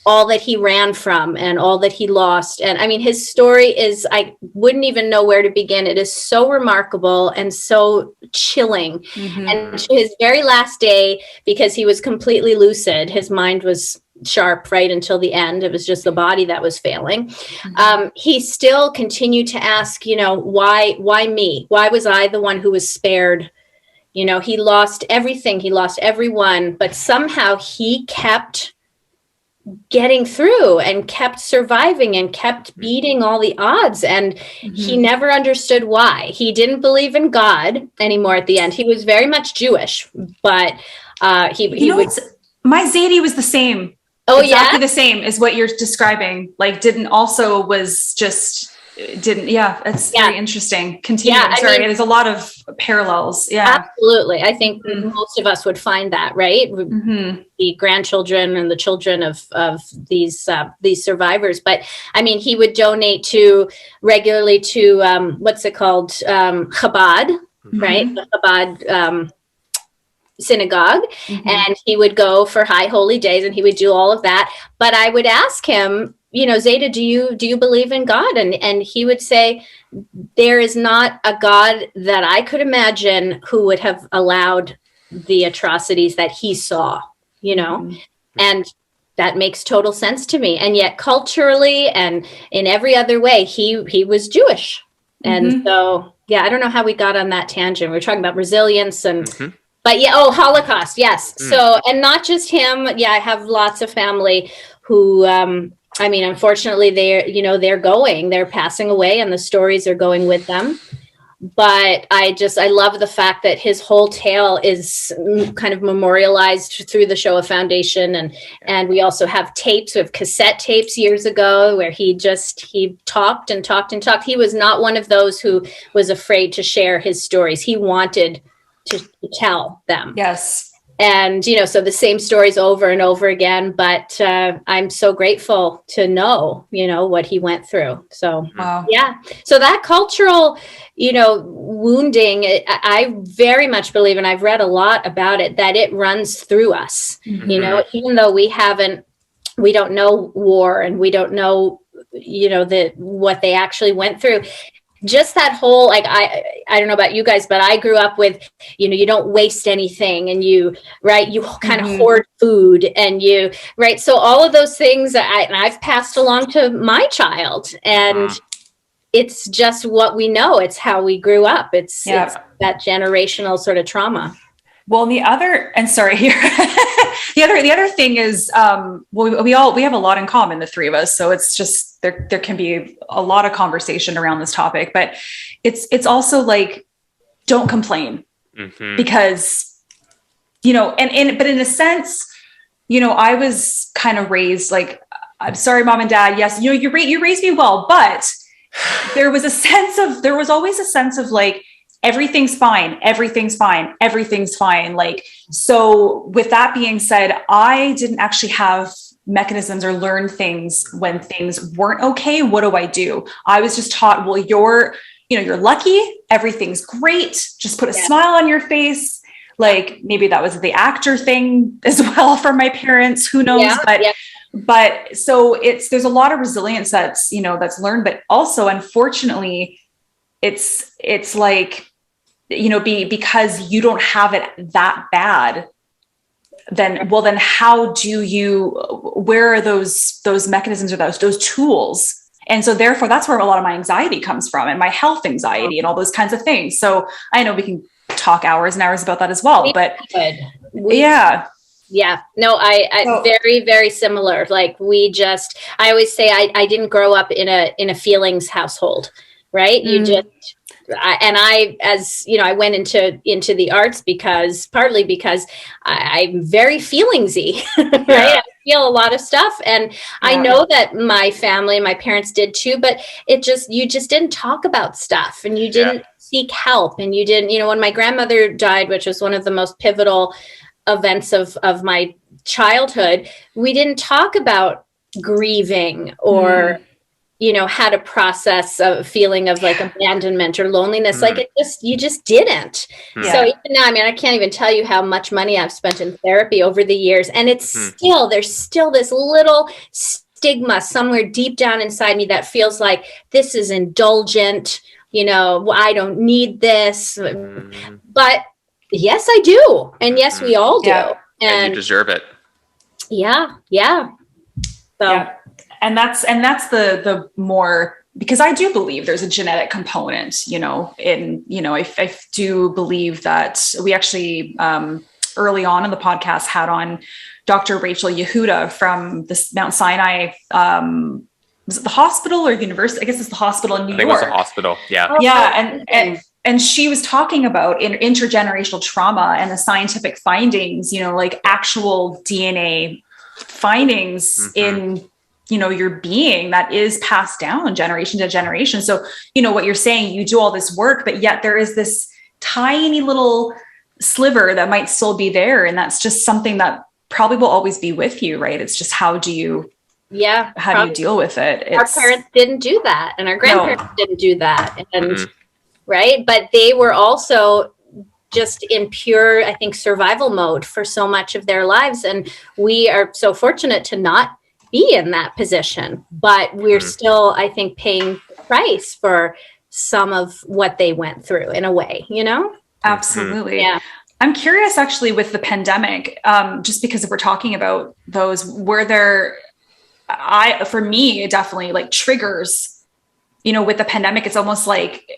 all that he ran from and all that he lost. And I mean, his story is, I wouldn't even know where to begin. It is so remarkable and so chilling. And to his very last day, because he was completely lucid, his mind was sharp right until the end. It was just the body that was failing. He still continued to ask, why me? Why was I the one who was spared? He lost everything. He lost everyone, but somehow he kept getting through and kept surviving and kept beating all the odds. And he never understood why. He didn't believe in God anymore at the end. He was very much Jewish, but he would. My Zadie was the same. Oh, exactly the same as what you're describing. Like, it's very interesting. Continue. Yeah, there's a lot of parallels. Yeah, absolutely. I think most of us would find that, right? The grandchildren and the children of these survivors. But I mean, he would donate regularly to what's it called? Chabad, right? The Chabad synagogue, and he would go for high holy days, and he would do all of that. But I would ask him, Zeta, do you believe in God? And he would say, there is not a God that I could imagine who would have allowed the atrocities that he saw, and that makes total sense to me. And yet culturally and in every other way, he was Jewish. And so, I don't know how we got on that tangent. We were talking about resilience and but Holocaust. Yes. So, and not just him. Yeah. I have lots of family who, unfortunately they're passing away and the stories are going with them. But I love the fact that his whole tale is kind of memorialized through the Shoah Foundation. And we also have tapes. We have cassette tapes years ago where he talked and talked and talked. He was not one of those who was afraid to share his stories. He wanted to tell them. Yes. And, so the same stories over and over again, but I'm so grateful to know, what he went through. So, yeah. So that cultural, wounding, I very much believe, and I've read a lot about it, that it runs through us, even though we don't know war and we don't know, what they actually went through. Just that whole, like, I don't know about you guys, but I grew up with, you don't waste anything, and you kind of hoard food, and so all of those things I've passed along to my child, and it's just what we know. It's how we grew up. It's that generational sort of trauma. Well, the other thing is, we have a lot in common, the three of us. So it's just, there can be a lot of conversation around this topic, but it's also like, don't complain because, but in a sense, I was kind of raised like, I'm sorry, mom and dad. Yes. You raised me well, but there was always a sense of like, everything's fine. Like, so with that being said, I didn't actually have mechanisms or learn things when things weren't okay. What do I do? I was just taught, well, you're lucky. Everything's great. Just put a smile on your face. Like, maybe that was the actor thing as well from my parents, who knows, but so there's a lot of resilience that's learned, but also, unfortunately, it's like, because you don't have it that bad, then how do you, where are those mechanisms or those tools? And so therefore that's where a lot of my anxiety comes from, and my health anxiety and all those kinds of things. So I know we can talk hours and hours about that as well, but yeah, no, I very, very similar. Like I always say I didn't grow up in a feelings household, right? I went into the arts partly because I'm very feelingsy, right? I feel a lot of stuff, and I know that my family, my parents did too, but you just didn't talk about stuff, and you didn't seek help, and you didn't, when my grandmother died, which was one of the most pivotal events of my childhood, we didn't talk about grieving or had a process of feeling of like abandonment or loneliness. Like you just didn't. So even now, I mean, I can't even tell you how much money I've spent in therapy over the years. And it's there's still this little stigma somewhere deep down inside me that feels like this is indulgent, I don't need this. But yes, I do. And yes, we all do. And you deserve it. Yeah. So. And that's the more, because I do believe there's a genetic component, I do believe that we actually, early on in the podcast had on Dr. Rachel Yehuda from this Mount Sinai, was it the hospital or university? I guess it's the hospital in New York. I think it was a hospital. Yeah. Yeah. And she was talking about intergenerational trauma and the scientific findings, like actual DNA findings in, your being that is passed down generation to generation. So, what you're saying, you do all this work, but yet there is this tiny little sliver that might still be there. And that's just something that probably will always be with you, right? It's just, how do you do you deal with it? Our parents didn't do that. And our grandparents didn't do that. And right. But they were also just in pure, I think, survival mode for so much of their lives. And we are so fortunate to not be in that position, but we're still, I think, paying the price for some of what they went through in a way, Absolutely. Yeah. I'm curious actually with the pandemic, just because if we're talking about those, were there, for me, definitely like triggers, with the pandemic, it's almost like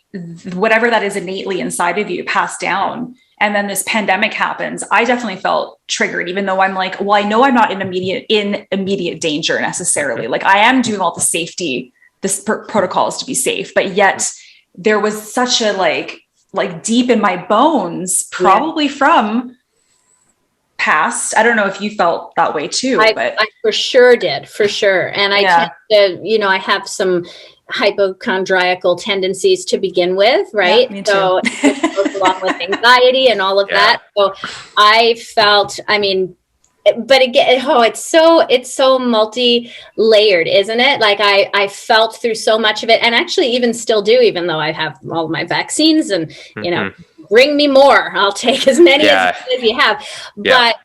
whatever that is innately inside of you passed down. And then this pandemic happens. I definitely felt triggered, even though I'm like, well, I know I'm not in immediate danger necessarily. Like I am doing all the safety, protocols to be safe, but yet there was such a like deep in my bones, probably from past. I don't know if you felt that way too, but I for sure did, for sure. And I tend to, I have some hypochondriacal tendencies to begin with, right? Yeah, me too. So it goes along with anxiety and all of that. So I felt, but again, it's so multi-layered, isn't it? Like I felt through so much of it, and actually even still do, even though I have all of my vaccines and, bring me more. I'll take as many as you have. But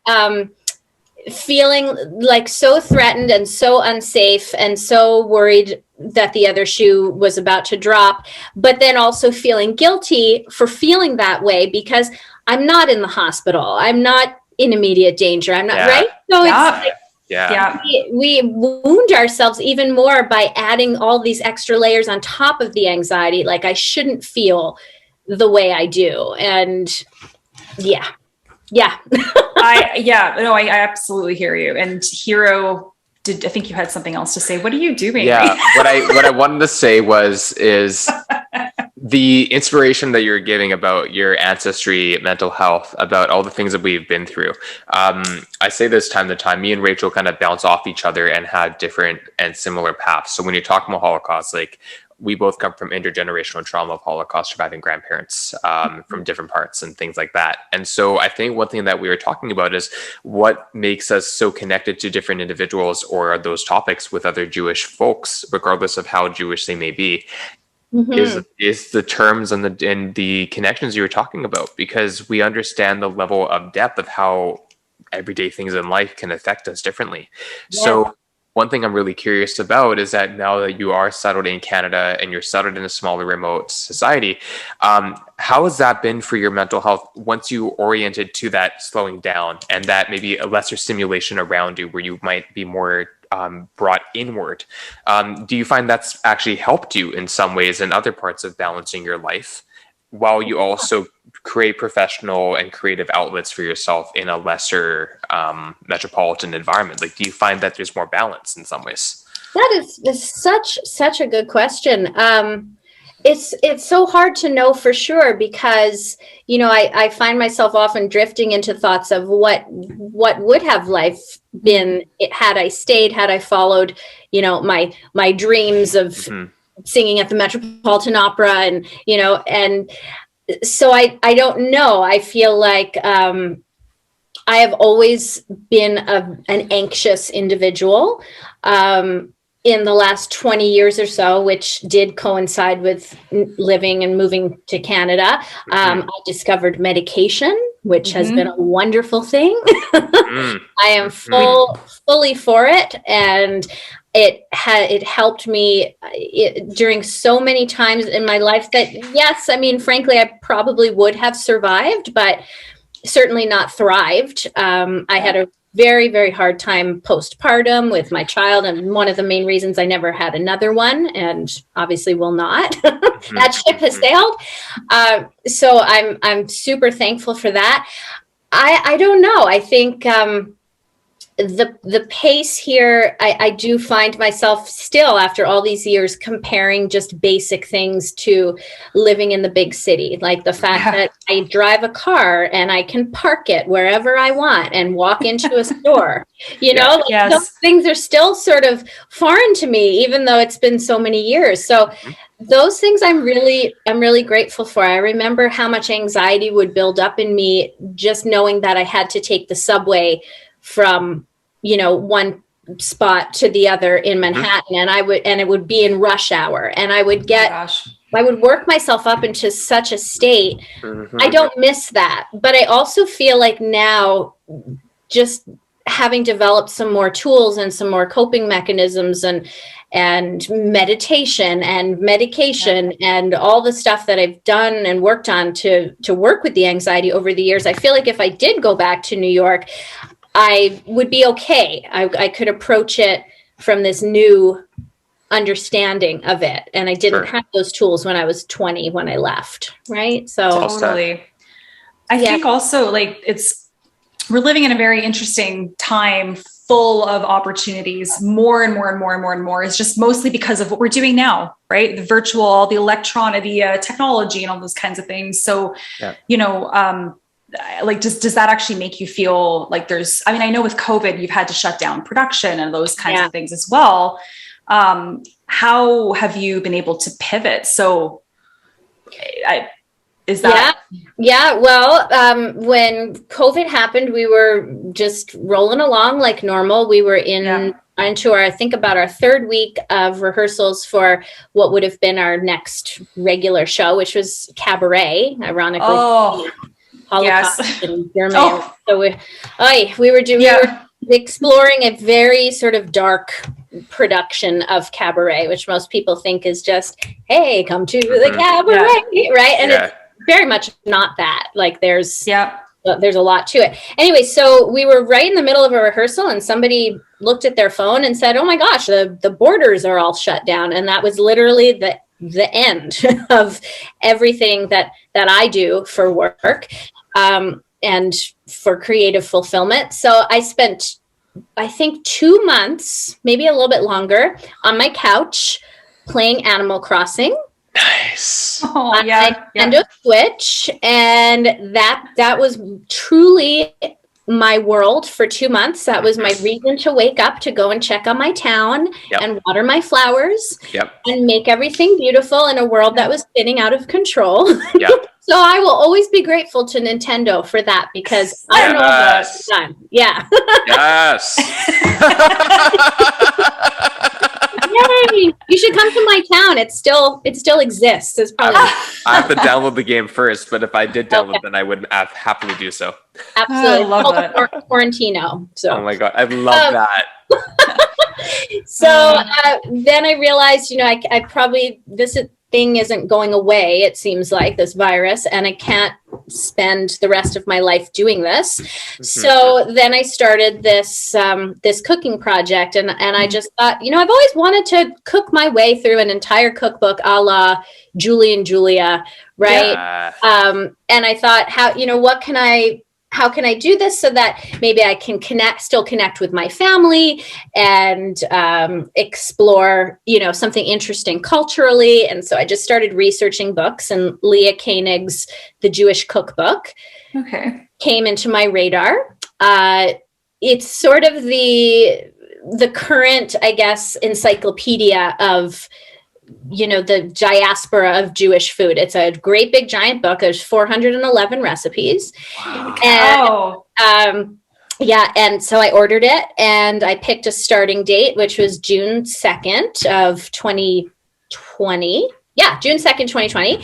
feeling like so threatened and so unsafe and so worried that the other shoe was about to drop, but then also feeling guilty for feeling that way because I'm not in the hospital. I'm not in immediate danger. I'm not right. So it's like, we wound ourselves even more by adding all these extra layers on top of the anxiety. Like I shouldn't feel the way I do. And I absolutely hear you. And Hero, I think you had something else to say. What are you doing? Yeah. what I wanted to say is the inspiration that you're giving about your ancestry, mental health, about all the things that we've been through. I say this time to time, me and Rachel kind of bounce off each other and had different and similar paths. So when you're talking about Holocaust, like we both come from intergenerational trauma of Holocaust surviving grandparents from different parts and things like that. And so I think one thing that we were talking about is what makes us so connected to different individuals or those topics with other Jewish folks, regardless of how Jewish they may be, is the terms and the connections you were talking about, because we understand the level of depth of how everyday things in life can affect us differently. Yeah. So one thing I'm really curious about is that now that you are settled in Canada and you're settled in a smaller remote society, how has that been for your mental health once you oriented to that slowing down and that maybe a lesser stimulation around you where you might be more brought inward? Do you find that's actually helped you in some ways in other parts of balancing your life while you also create professional and creative outlets for yourself in a lesser metropolitan environment? Like, do you find that there's more balance in some ways? That is such a good question. It's so hard to know for sure because, I find myself often drifting into thoughts of what would have life been had I stayed, had I followed, my dreams of singing at the Metropolitan Opera and so I don't know. I feel like I have always been an anxious individual. in the last 20 years or so, which did coincide with living and moving to Canada, I discovered medication, which has been a wonderful thing. I am fully for it. And it helped me during so many times in my life that, yes, I mean, frankly, I probably would have survived, but certainly not thrived. I had a very, very hard time postpartum with my child. And one of the main reasons I never had another one, and obviously will not, that ship has sailed. So I'm super thankful for that. I don't know. I think, the pace here, I do find myself still after all these years comparing just basic things to living in the big city, like the fact that I drive a car and I can park it wherever I want and walk into a store, know, like those things are still sort of foreign to me, even though it's been so many years. So those things I'm really grateful for. I remember how much anxiety would build up in me just knowing that I had to take the subway from, one spot to the other in Manhattan, and it would be in rush hour, and I would I would work myself up into such a state. I don't miss that, but I also feel like now, just having developed some more tools and some more coping mechanisms and meditation and medication and all the stuff that I've done and worked on to work with the anxiety over the years, I feel like if I did go back to New York, I would be okay. I could approach it from this new understanding of it. And I didn't have those tools when I was 20, when I left. Right. So totally. I think also we're living in a very interesting time full of opportunities, more and more and more and more and more. It's just mostly because of what we're doing now, right? The virtual, the electronic, the technology and all those kinds of things. So, does that actually make you feel like I know with COVID, you've had to shut down production and those kinds of things as well. How have you been able to pivot? So is that? Well, when COVID happened, we were just rolling along like normal. We were into our third week of rehearsals for what would have been our next regular show, which was Cabaret, ironically. Holocaust in Germany. So we were exploring a very sort of dark production of Cabaret, which most people think is just, hey, come to the Cabaret, right? And it's very much not that. Like there's a lot to it. Anyway, so we were right in the middle of a rehearsal and somebody looked at their phone and said, oh my gosh, the borders are all shut down. And that was literally the end of everything that I do for work and for creative fulfillment. So I spent, I think, 2 months, maybe a little bit longer, on my couch playing Animal Crossing. Nice. On my Nintendo Switch, and that was truly my world for 2 months. That was my reason to wake up, to go and check on my town and water my flowers and make everything beautiful in a world that was spinning out of control. So I will always be grateful to Nintendo for that, because I don't know what it's done. Yeah. Yes. Yay! You should come to my town. It still exists. It's probably I have to download the game first, but if I did download, then I would happily do so. Absolutely. I love that. Quarantino. So. Oh my God, I love that. So then I realized, I probably, this thing isn't going away, it seems like, this virus, and I can't spend the rest of my life doing this. So then I started this cooking project, and I just thought, I've always wanted to cook my way through an entire cookbook a la Julie and Julia, right? And I thought, how can I do this so that maybe I can still connect with my family and explore, something interesting culturally. And so I just started researching books, and Leah Koenig's The Jewish Cookbook came into my radar. It's sort of the current, I guess, encyclopedia of the diaspora of Jewish food. It's a great big giant book. There's 411 recipes. Wow. And Yeah, and so I ordered it, and I picked a starting date, which was June 2nd of 2020. Yeah, June 2nd, 2020.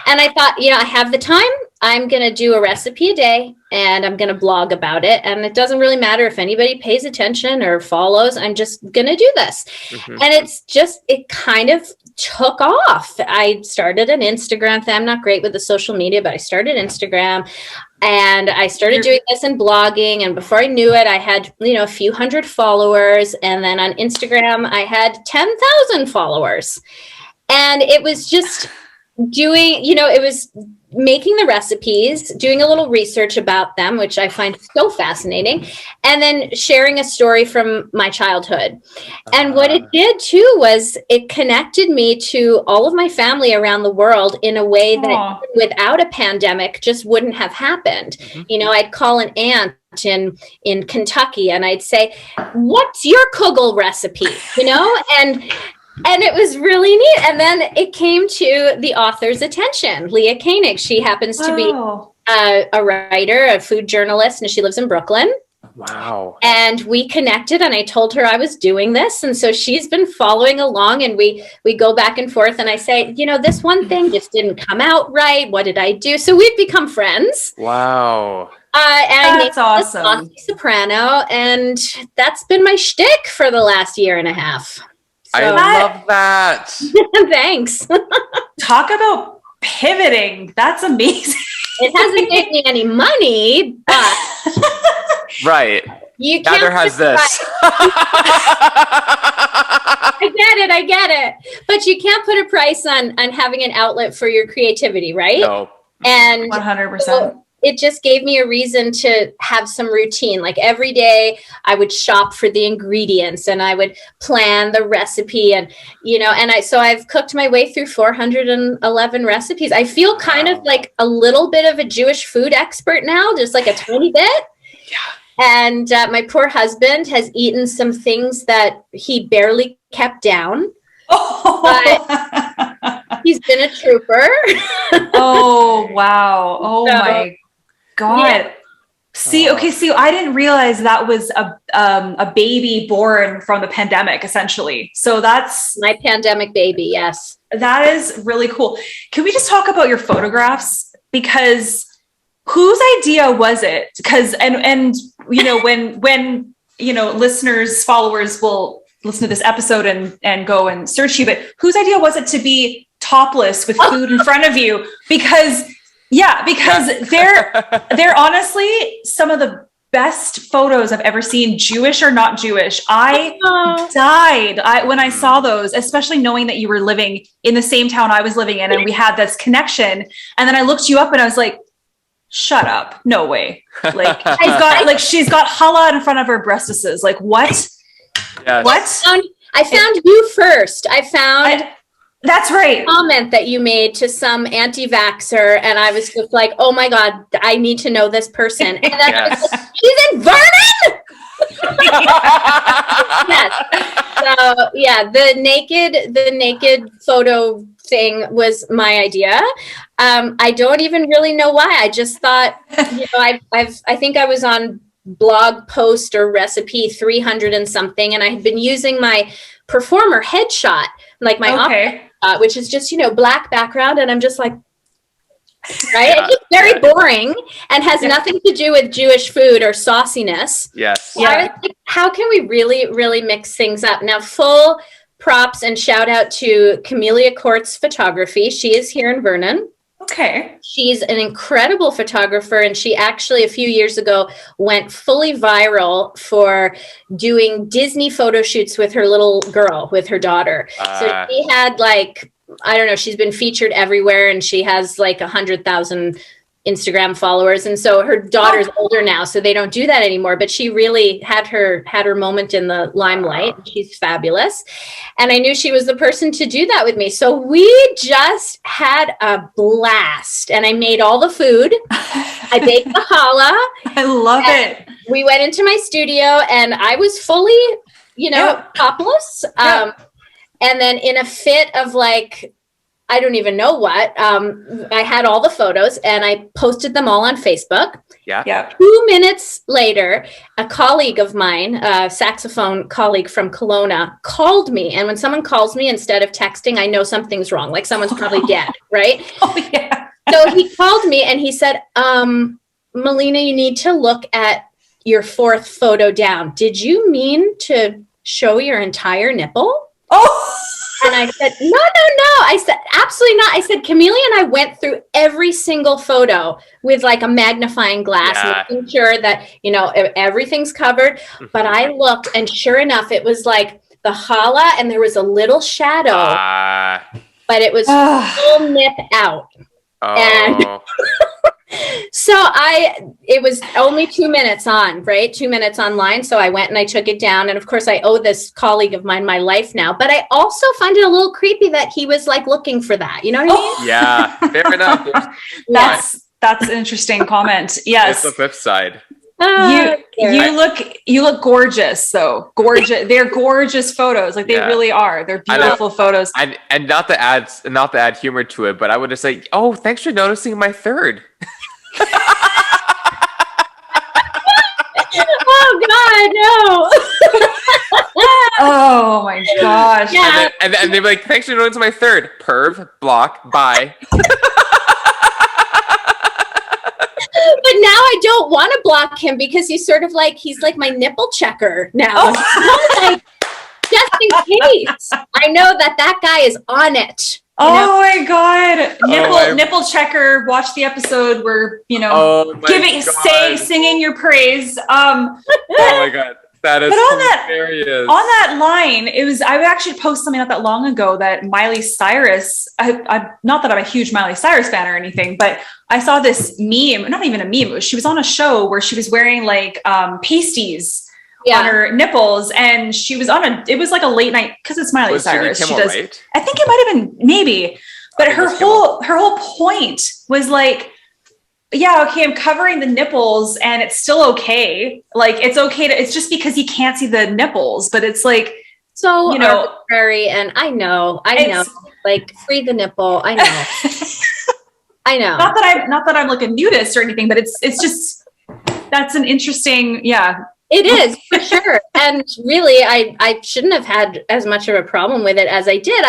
And I thought, I have the time. I'm going to do a recipe a day, and I'm going to blog about it. And it doesn't really matter if anybody pays attention or follows. I'm just going to do this. Mm-hmm. And it kind of took off. I started an Instagram thing. I'm not great with the social media, but I started Instagram. And I started doing this and blogging. And before I knew it, I had, a few hundred followers. And then on Instagram, I had 10,000 followers. And it was just doing, it was making the recipes, doing a little research about them, which I find so fascinating, and then sharing a story from my childhood. And what it did too was it connected me to all of my family around the world in a way that without a pandemic just wouldn't have happened. Mm-hmm. I'd call an aunt in Kentucky and I'd say, "What's your kugel recipe?" And it was really neat. And then it came to the author's attention, Leah Koenig. She happens to be a writer, a food journalist, and she lives in Brooklyn. Wow. And we connected, and I told her I was doing this. And so she's been following along, and we go back and forth. And I say, this one thing just didn't come out right. What did I do? So we've become friends. Wow. And that's awesome. Saucy Soprano, and that's been my shtick for the last year and a half. So, I love that. Thanks. Talk about pivoting. That's amazing. It hasn't made me any money, but right. You can't. Neither has this. I get it. But you can't put a price on having an outlet for your creativity, right? No. And 100%. So it just gave me a reason to have some routine. Like every day I would shop for the ingredients and I would plan the recipe and, so I've cooked my way through 411 recipes. I feel kind of like a little bit of a Jewish food expert now, just like a tiny bit. Yeah. And my poor husband has eaten some things that he barely kept down. But he's been a trooper. Oh, wow. Oh, my God. Yeah. See, I didn't realize that was a baby born from the pandemic, essentially. So that's my pandemic baby. Yes. That is really cool. Can we just talk about your photographs? Because whose idea was it? Because, and when listeners, followers will listen to this episode and go and search you, but whose idea was it to be topless with food in front of you? Because they're honestly some of the best photos I've ever seen, Jewish or not Jewish. I died when I saw those, especially knowing that you were living in the same town I was living in and we had this connection. And then I looked you up and I was like, shut up. No way. Like she's got challah in front of her breastises. Like what? Yes. What? I found you first. That's right. Comment that you made to some anti-vaxxer, and I was just like, "Oh my God, I need to know this person." And then I was like, "She's in Vernon." Yes. So yeah, the naked photo thing was my idea. I don't even really know why. I just thought, I think I was on blog post or recipe 300 and something, and I had been using my performer headshot, like my opera, which is just black background, and I'm just like, right? It's just very boring and has nothing to do with Jewish food or sauciness. Yes. So I was like, how can we really, really mix things up? Now, full props and shout out to Camellia Court's photography. She is here in Vernon. Okay. She's an incredible photographer, and she actually a few years ago went fully viral for doing Disney photo shoots with her little girl, with her daughter. So she had she's been featured everywhere, and she has 100,000 Instagram followers. And so her daughter's older now, so they don't do that anymore, but she really had her moment in the limelight. She's fabulous. And I knew she was the person to do that with me. So we just had a blast, and I made all the food. I baked the challah. I love it. We went into my studio and I was fully, topless. And then in a fit of I don't even know what. I had all the photos and I posted them all on Facebook. Yeah. 2 minutes later, a colleague of mine, a saxophone colleague from Kelowna, called me. And when someone calls me instead of texting, I know something's wrong. Like someone's probably dead, right? Oh, yeah. So he called me and he said, Melina, you need to look at your fourth photo down. Did you mean to show your entire nipple? Oh, And I said, no. I said, absolutely not. I said, Camelia and I went through every single photo with like a magnifying glass, making sure that, you know, everything's covered. But I looked and sure enough, it was like the challah and there was a little shadow, but it was full nip out. And so it was only 2 minutes on, right? 2 minutes online. So I went and I took it down. And of course I owe this colleague of mine my life now, but I also find it a little creepy that he was like looking for that. You know what I mean? Yeah, fair enough. That's an interesting comment. Yes. It's the flip side. You look gorgeous though. Gorgeous. They're gorgeous photos. Like they really are. They're beautiful photos. And not to add humor to it, but I would just say, oh, thanks for noticing my third. Oh God, no. Oh my gosh. Yeah. And they'd be like, thanks for noticing my third. Perv, block, bye. But now I don't want to block him because he's like my nipple checker now. Like, just in case. I know that guy is on it. Oh my God. Nipple checker. Watch the episode where, you know, singing your praise. Oh my God. That is hilarious. On that line, I actually posted something not that long ago that Miley Cyrus, not that I'm a huge Miley Cyrus fan or anything, but I saw this meme, not even a meme. She was on a show where she was wearing like pasties on her nipples, and she was it was like a late night, because it's Miley Cyrus. She does. Right? I think it might have been maybe, but her whole point was like, yeah, okay, I'm covering the nipples and it's still okay. Like it's okay it's just because you can't see the nipples, but it's like, so, you know, arbitrary. And I know, like free the nipple. I know. I know. Not that I'm like a nudist or anything, but it's just, that's an interesting, It is, for sure. And really, I shouldn't have had as much of a problem with it as I did.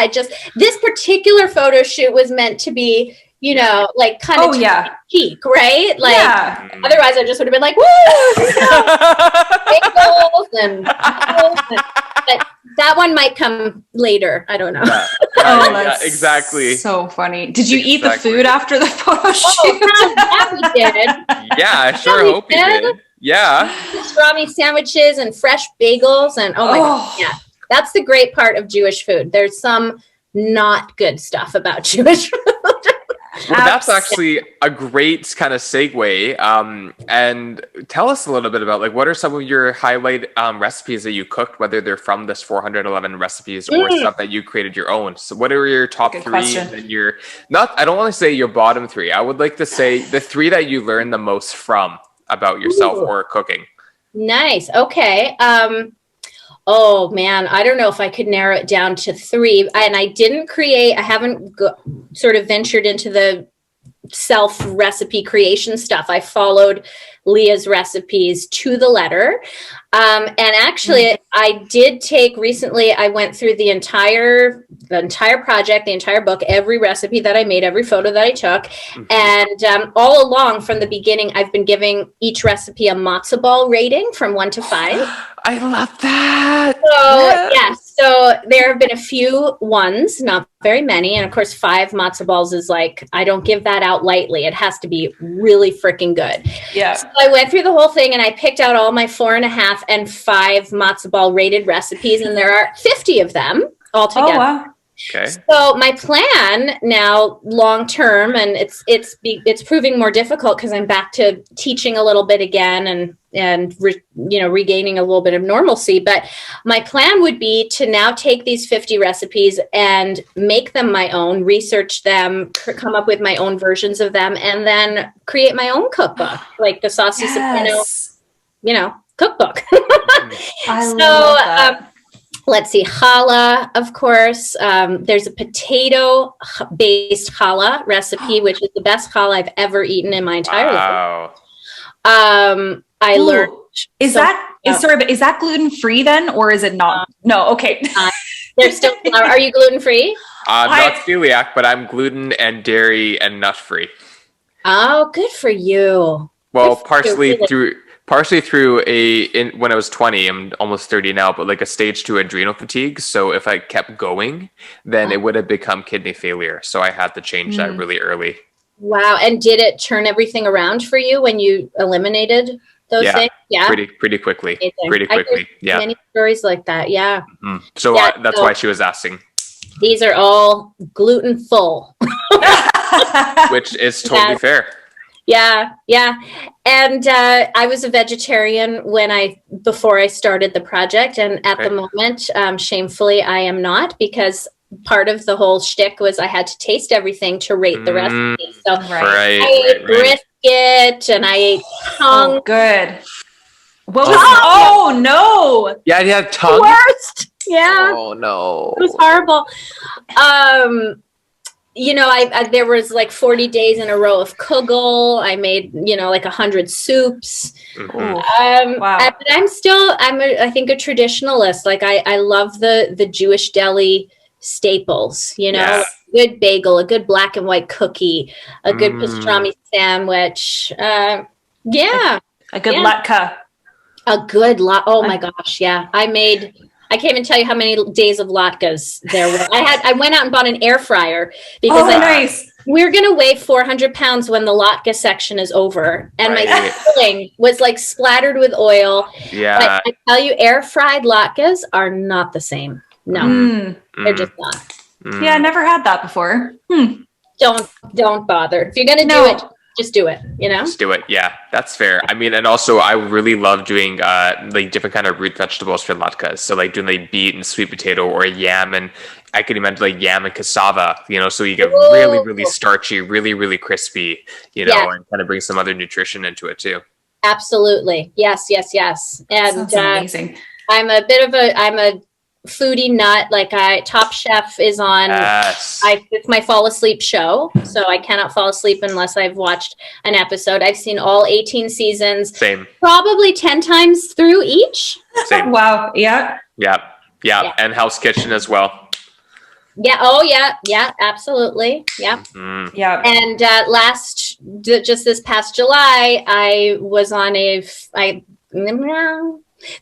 This particular photo shoot was meant to be, you know, like kind of peak, right? Like, otherwise I just would have been like, woo! Bagels and but that one might come later. I don't know. That's exactly. So funny. Did you eat the food after the photo shoot? Yeah, we did. Yeah, I sure hope you did. Yeah. Pastrami sandwiches and fresh bagels and oh my God. Yeah. That's the great part of Jewish food. There's some not good stuff about Jewish food. Well, that's actually a great kind of segue. And tell us a little bit about, like, what are some of your highlight recipes that you cooked, whether they're from this 411 recipes or stuff that you created your own. So what are your top three and I don't want to say your bottom three. I would like to say the three that you learned the most from about yourself or cooking. Nice. Okay. Oh man, I don't know if I could narrow it down to three. And I haven't sort of ventured into the self recipe creation stuff. I followed Leah's recipes to the letter. And actually I did take recently, I went through the entire project, the entire book, every recipe that I made, every photo that I took. And all along from the beginning, I've been giving each recipe a matzo ball rating from 1 to 5. I love that. So so there have been a few ones, not very many. And of course, 5 matzo balls is like, I don't give that out lightly. It has to be really freaking good. Yeah. So I went through the whole thing and I picked out all my 4.5 and 5 matzo ball rated recipes. And there are 50 of them altogether. Oh, wow. Okay. So my plan now, long term, and it's proving more difficult because I'm back to teaching a little bit again and regaining a little bit of normalcy. But my plan would be to now take these 50 recipes and make them my own, research them, come up with my own versions of them, and then create my own cookbook, like the Saucy Soprano, cookbook. I love that. let's see, challah, of course. There's a potato-based challah recipe, which is the best challah I've ever eaten in my entire life. I learned. Is that gluten free then, or is it not? No, okay. There's still flour. Are you gluten free? I'm not celiac, but I'm gluten and dairy and nut free. Oh, good for you. Well, partially through when I was 20, I'm almost 30 now, but like a stage 2 adrenal fatigue. So if I kept going, then it would have become kidney failure. So I had to change that really early. Wow. And did it turn everything around for you when you eliminated those things? Yeah. Pretty quickly. Amazing. Pretty quickly. Yeah. Many stories like that. Yeah. Mm-hmm. So that's why she was asking. These are all gluten full. Which is totally fair. Yeah. And I was a vegetarian before I started the project. And at the moment, shamefully, I am not, because part of the whole shtick was I had to taste everything to rate the recipe. So I ate brisket and I ate tongue. Oh, good. What was Oh, no. Yeah, you had tongue? Worst. Yeah. Oh, no. It was horrible. There was like 40 days in a row of kugel. I made, like 100 soups. Mm-hmm. Wow. But I think a traditionalist. Like I love the Jewish deli staples, a good bagel, a good black and white cookie, a good pastrami sandwich. A good latke. Oh my gosh. Yeah. I can't even tell you how many days of latkes there were. I went out and bought an air fryer because nice. We're going to weigh 400 pounds when the latke section is over. And my filling was like splattered with oil. Yeah. But I tell you, air fried latkes are not the same. No, they're just not. Yeah, I never had that before. Don't bother. If you're going to do it, just do it, Just do it. Yeah, that's fair. I mean, and also I really love doing like different kind of root vegetables for latkes. So like doing like beet and sweet potato or yam, and I could imagine like yam and cassava, so you get really, really starchy, really, really crispy, and kind of bring some other nutrition into it too. Absolutely. Yes. And amazing. I'm a foodie nut. Like Top Chef is on. Yes. It's my fall asleep show, so I cannot fall asleep unless I've watched an episode. I've seen all 18 seasons. Same. Probably 10 times through each. Same. Wow. Yeah. And Hell's Kitchen as well. Yeah. Oh yeah. Yeah. Absolutely. Yeah. Mm-hmm. Yeah. And just this past July, I was on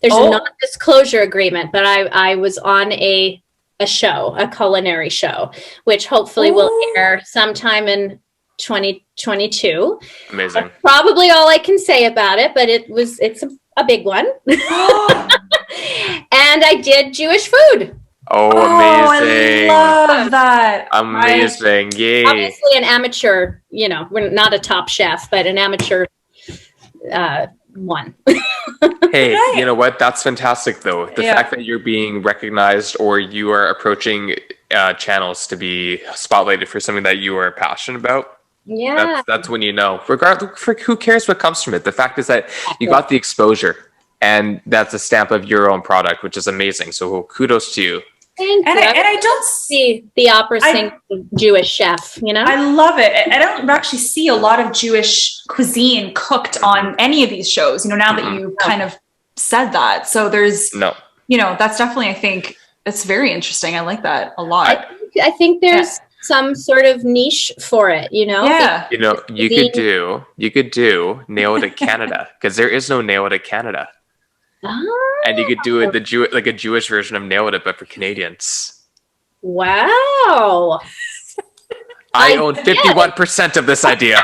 there's a non-disclosure agreement, but I was on a show, a culinary show, which hopefully will air sometime in 2022. Amazing. That's probably all I can say about it, but it's a big one. And I did Jewish food. Oh, amazing. I love that. Amazing. Yay. Obviously an amateur, we're not a top chef, but an amateur one. Hey, you know what? That's fantastic, though. The fact that you're being recognized or you are approaching channels to be spotlighted for something that you are passionate about. Yeah. That's when regardless, who cares what comes from it? The fact is that you got the exposure, and that's a stamp of your own product, which is amazing. So kudos to you. Thank you. And I don't see the opera singer Jewish chef, I love it. I don't actually see a lot of Jewish cuisine cooked on any of these shows, now that you kind of said that. So there's, that's definitely, I think it's very interesting. I like that a lot. I think there's some sort of niche for it, Yeah. You could do Nailed It Canada, because there is no Nailed It Canada. Oh. And you could do it like a Jewish version of Nailed It, but for Canadians. Wow. I own 51% of this idea.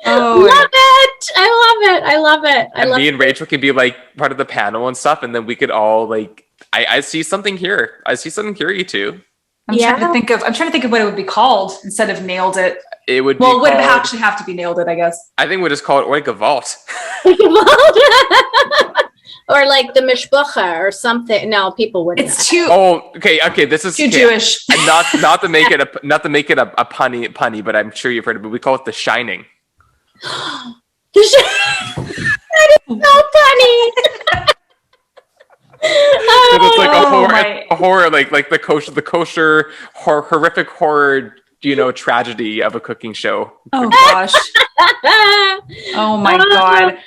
Love it. I love it. And me and Rachel can be like part of the panel and stuff, and then we could all like. I see something here. You two. I'm trying to think of what it would be called instead of Nailed It. It would. Well, it would actually have to be Nailed It, I guess. I think we'll just call it Gefilte. Or like the mishbucha or something. No, people wouldn't. It's too. Oh, okay. This is too Jewish. Not to make it a punny, but I'm sure you've heard of it. But we call it The Shining. That is so funny. horror, like the kosher horrific horror, tragedy of a cooking show. Oh gosh. Oh my god.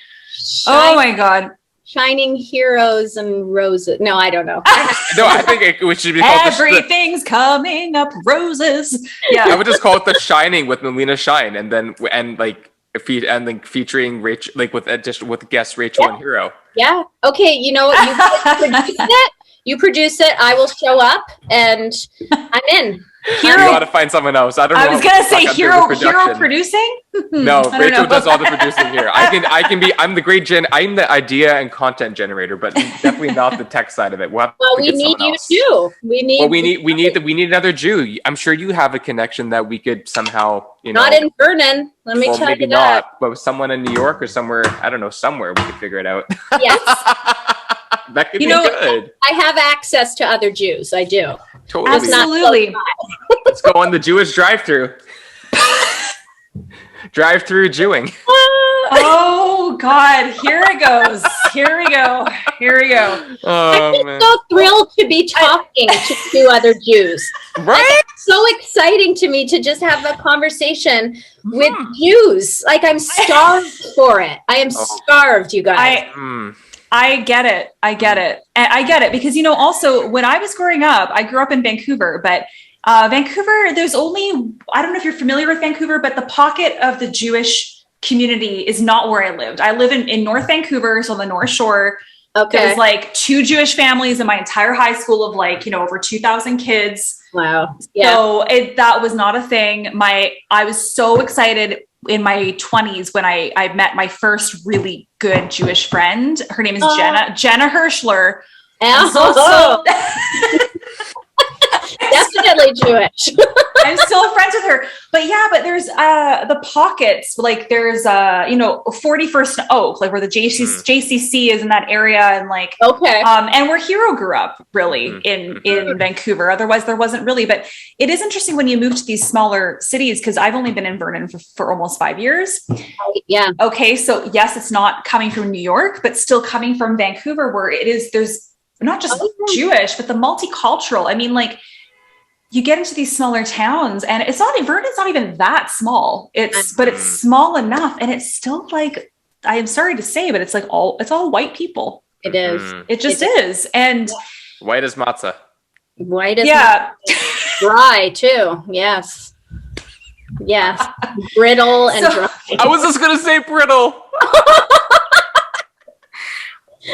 Oh my god. Shining heroes and roses. No, I don't know. No, I think it should be called Everything's coming up roses. Yeah. I would just call it The Shining with Melina Schein, and then featuring Rachel, like with guest Rachel and Hero. Yeah. Okay. You know what? You produce it. I will show up, and I'm in. Hero, you got to find someone else. I don't know. I was gonna say Hero producing. No, Rachel does all the producing here. I'm the I'm the idea and content generator, but definitely not the tech side of it. We need you too. We need another Jew. I'm sure you have a connection that we could somehow, Not in Vernon. Let me tell you that. Maybe not, but with someone in New York or somewhere. I don't know, somewhere we could figure it out. Yes. That could be good. I have access to other Jews. I do. Totally. Absolutely. Let's go on the Jewish drive-through. Drive-through Jewing. Oh God! Here it goes. Here we go. Oh, I'm so thrilled to be talking to two other Jews. Right? It's so exciting to me to just have a conversation with Jews. Like I'm starved for it. I am starved, you guys. I get it. And I get it because, also when I was growing up, I grew up in Vancouver, but Vancouver, there's only, I don't know if you're familiar with Vancouver, but the pocket of the Jewish community is not where I lived. I live in North Vancouver, so on the North Shore. Okay. There was like 2 Jewish families in my entire high school of over 2,000 kids. Wow. Yeah. So that was not a thing. I was so excited in my 20s when I met my first really good Jewish friend. Her name is Jenna Hirschler. Definitely Jewish. I'm still friends with her. But there's the pockets, like there's 41st Oak, like where the JCC is in that area, and and where Hero grew up really in Vancouver. Otherwise there wasn't really, but it is interesting when you move to these smaller cities, because I've only been in Vernon for almost 5 years. Yeah. Okay, so yes, it's not coming from New York, but still coming from Vancouver, where there's not just Jewish, but the multicultural. I mean, you get into these smaller towns, and Vernon's not even that small. But it's small enough, and it's still I am sorry to say, but it's all white people. It is. It just is. And white as matzah. White as matzah. Dry too. Yes. Yes. Brittle and dry. I was just gonna say brittle.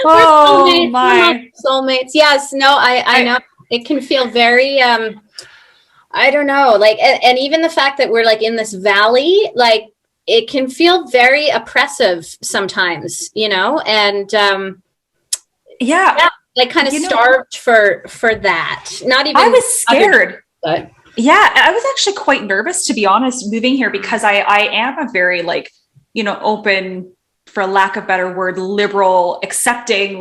Oh my soulmates. Yes. No, I know it can feel very I don't know, and even the fact that we're in this valley, it can feel very oppressive sometimes, and kind of starved for that. Not even. I was scared. But yeah, I was actually quite nervous, to be honest, moving here, because I am a very open, for lack of a better word, liberal, accepting,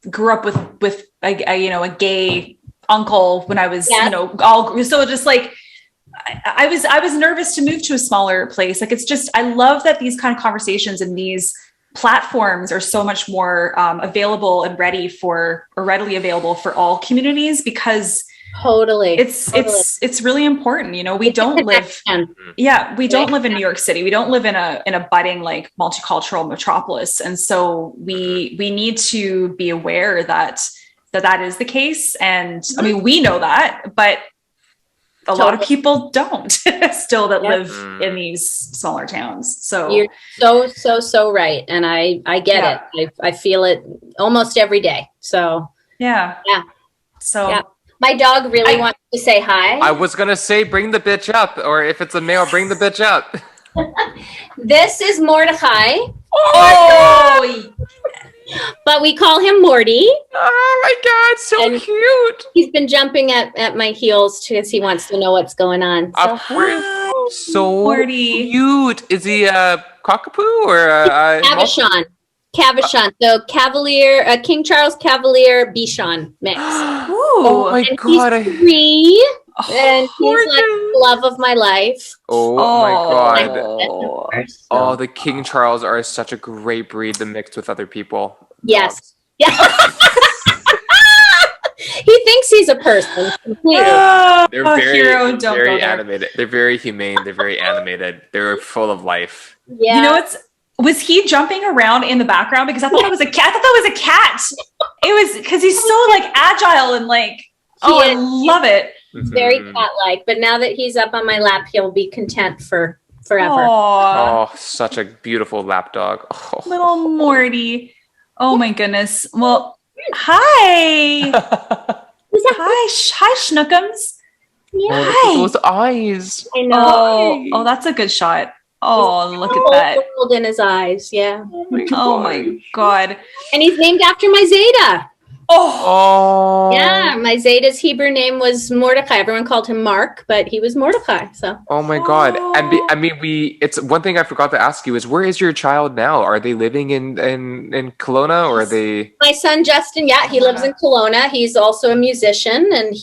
grew up with a gay uncle when I was, so just I was nervous to move to a smaller place. It's just, I love that these kind of conversations and these platforms are so much more available and readily available for all communities, because totally it's really important. We don't live in New York City. We don't live in a budding multicultural metropolis, and so we need to be aware that is the case. And I mean, we know that, but a lot of people don't still that live in these smaller towns. So you're so right, and I get it. I feel it almost every day. So so my dog really wants to say hi. I was gonna say bring the bitch up, or if it's a male, bring the bitch up. This is Mordechai. Oh. But we call him Morty. Oh my God, so cute. He's been jumping at my heels because he wants to know what's going on. So Morty. Cute. Is he a cockapoo or a Cavachon? Cavachon. So Cavalier, King Charles Cavalier Bichon mix. Oh my God. He's 3. And he's the love of my life. Oh my God. Oh, the King Charles are such a great breed to mix with other people. Yes. Yeah. thinks he's a person completely. They're very animated. They're very humane. They're very animated. They're full of life. Yeah. You know, was he jumping around in the background? Because I thought that was a cat. I thought that was a cat. It was because he's so like agile and like, I love it. Very cat-like. But now that he's up on my lap, he'll be content forever. Oh, such a beautiful lap dog. Oh. Little Morty. Oh my goodness. Well, hi. Hi, Schnookums. Yeah. Hi. Those eyes. I know. Oh, that's a good shot. Oh, look at that. World in his eyes. Yeah. Oh my God. And he's named after my Zeta. Oh. Yeah, my Zeta's Hebrew name was Mordecai. Everyone called him Mark, but he was Mordecai. So. Oh my God! And it's one thing I forgot to ask you is where is your child now? Are they living in Kelowna or are they? My son Justin, he lives in Kelowna. He's also a musician, and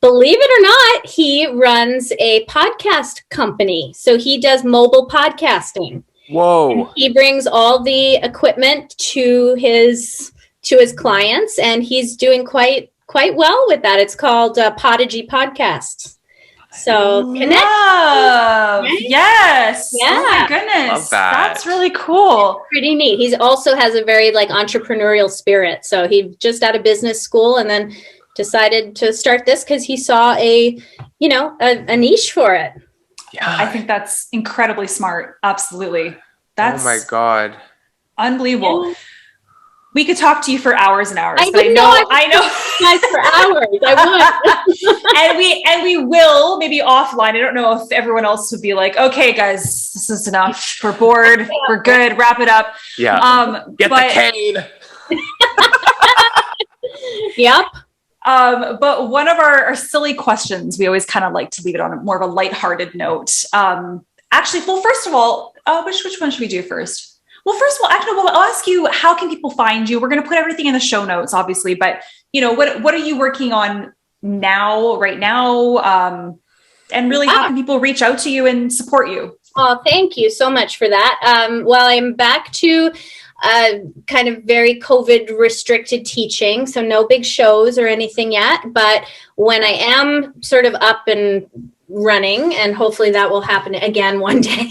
believe it or not, he runs a podcast company. So he does mobile podcasting. Whoa! And he brings all the equipment to his clients, and he's doing quite well with that. It's called Podigy Podcasts. So connect. Right? Yes. Yeah. Oh my goodness. Love that. That's really cool. Pretty neat. He also has a very like entrepreneurial spirit. So he just out of business school and then decided to start this because he saw a niche for it. Yeah. I think that's incredibly smart. Absolutely. That's oh my God. Unbelievable. Yeah. We could talk to you for hours and hours. I know. Guys, for hours. I would. and we will maybe offline. I don't know if everyone else would be like, okay, guys, this is enough. We're bored. We're good. Wrap it up. Yeah. Get the cane. Yep. But one of our silly questions, we always kind of like to leave it on more of a lighthearted note. Actually, well, first of all, which one should we do first? Well, first of all, actually, I'll ask you, how can people find you? We're going to put everything in the show notes, obviously, but what are you working on right now? And really, how can people reach out to you and support you? Oh, thank you so much for that. Well, I'm back to kind of very COVID restricted teaching. So no big shows or anything yet, but when I am sort of up and running, and hopefully that will happen again one day.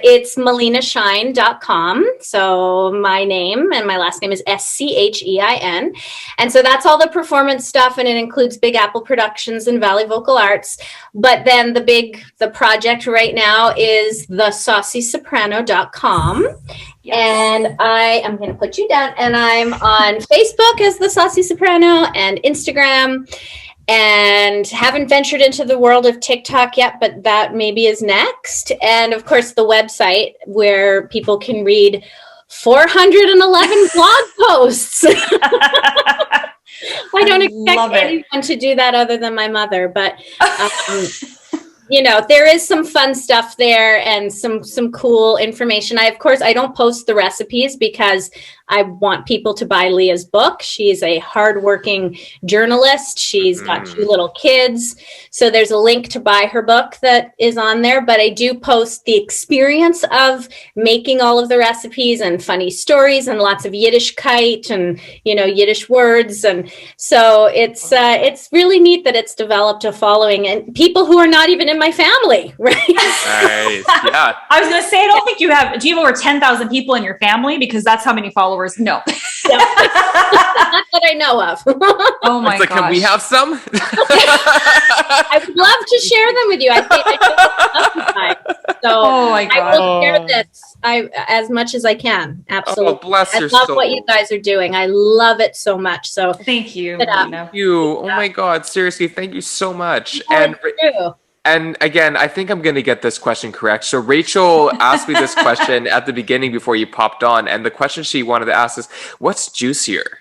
It's melinaschein.com. So my name and my last name is Schein. And so that's all the performance stuff, and it includes Big Apple Productions and Valley Vocal Arts. But then the project right now is the saucysoprano.com. Yes. And I am going to put you down, and I'm on Facebook as the Saucy Soprano and Instagram. And haven't ventured into the world of TikTok yet, but that maybe is next. And of course, the website where people can read 411 blog posts. I don't expect anyone to do that other than my mother, but there is some fun stuff there and some cool information. I don't post the recipes because I want people to buy Leah's book. She's a hardworking journalist. She's got 2 little kids. So there's a link to buy her book that is on there. But I do post the experience of making all of the recipes and funny stories and lots of Yiddishkeit and, Yiddish words. And so it's really neat that it's developed a following and people who are not even in my family, right? Nice. Yeah. I was going to say, I don't think do you have over 10,000 people in your family? Because that's how many followers. No. Not that I know of. Oh my gosh. Can we have some? I would love to share them with you. I think I so oh my God. I will share this as much as I can. Absolutely. Oh, bless your soul. I love soul. what you guys are doing. I love it so much. So thank you. Thank you. Oh my God. Seriously, thank you so much. And again, I think I'm going to get this question correct. So Rachel asked me this question at the beginning before you popped on. And the question she wanted to ask is, what's juicier?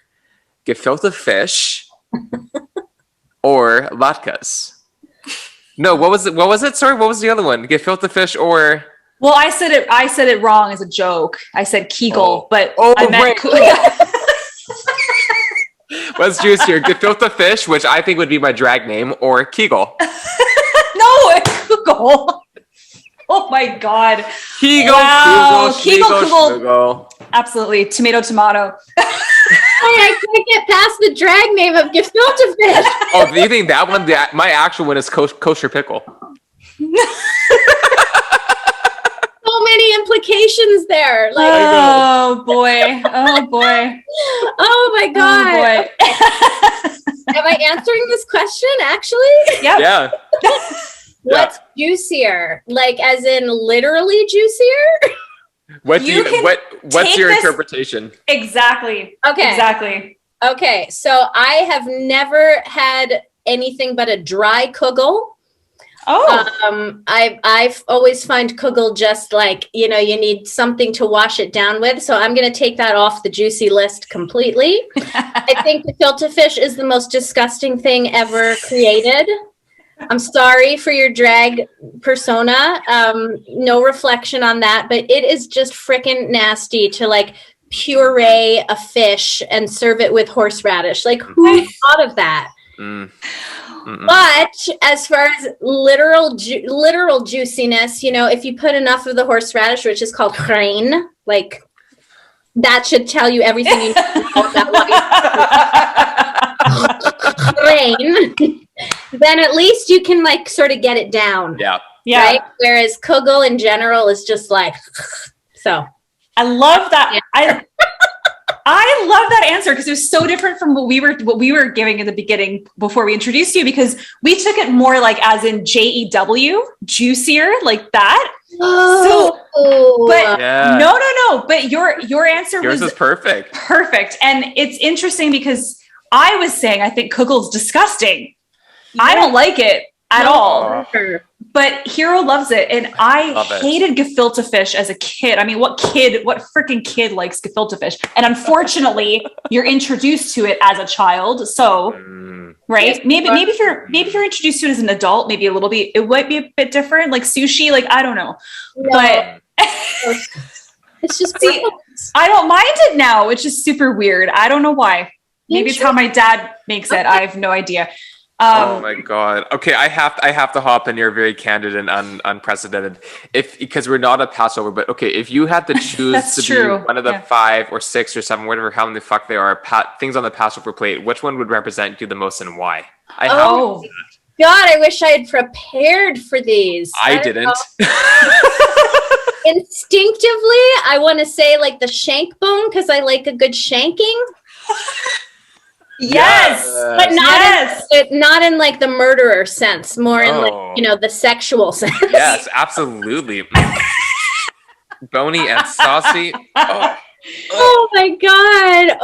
Gefilte fish or latkes? No, what was it? Sorry, what was the other one? Gefilte fish or... Well, I said it wrong as a joke. I said Kegel, but I meant... What's juicier? Gefilte fish, which I think would be my drag name, or Kegel? No, Kegel. Oh my God. Kegel, wow. Kegel. Absolutely. Tomato. I can't get past the drag name of Gefilte Fish. Oh, do you think that one? My actual one is kosher pickle. So many implications there. Like, oh boy. Oh boy. oh my God. Oh boy. Am I answering this question actually? Yep. Yeah. What's juicier? Like as in literally juicier? What's your this- interpretation? Exactly. Okay. Exactly. Okay. So I have never had anything but a dry kugel. Oh. I've always find kugel just like, you need something to wash it down with. So I'm going to take that off the juicy list completely. I think the Gefilte fish is the most disgusting thing ever created. I'm sorry for your drag persona. No reflection on that, but it is just freaking nasty to like puree a fish and serve it with horseradish. Like who thought of that? But as far as literal juiciness, if you put enough of the horseradish, which is called grain, like that should tell you everything you need to know about grain. Then at least you can like sort of get it down. Yeah. Yeah. Right? Whereas kugel in general is just like so. I love that. Yeah. I love that answer because it was so different from what we were giving in the beginning before we introduced you, because we took it more like as in JEW, juicier, like that. Oh, but yeah. no. But your answer Yours was perfect. Perfect. And it's interesting because I was saying I think kugel's disgusting. Yeah. I don't like it at all. But Hero loves it, and I hated gefilte fish as a kid. I mean, what freaking kid likes gefilte fish? And unfortunately, you're introduced to it as a child. So, right? Maybe if you're introduced to it as an adult, maybe a little bit. It might be a bit different, like sushi. Like I don't know, but it's just. I don't mind it now, which is super weird. I don't know why. Maybe it's how my dad makes it. I have no idea. Oh my God. Okay, I have to hop in here very candid and unprecedented. Because we're not a Passover, but okay, if you had to choose to be one of the 5 or 6 or 7, whatever, how many the fuck they are, things on the Passover plate, which one would represent you the most and why? God, I wish I had prepared for these. I didn't. Instinctively, I want to say like the shank bone because I like a good shanking. Yes, but not in like the murderer sense, more in like the sexual sense. Yes, absolutely. Bony and saucy. Oh my God!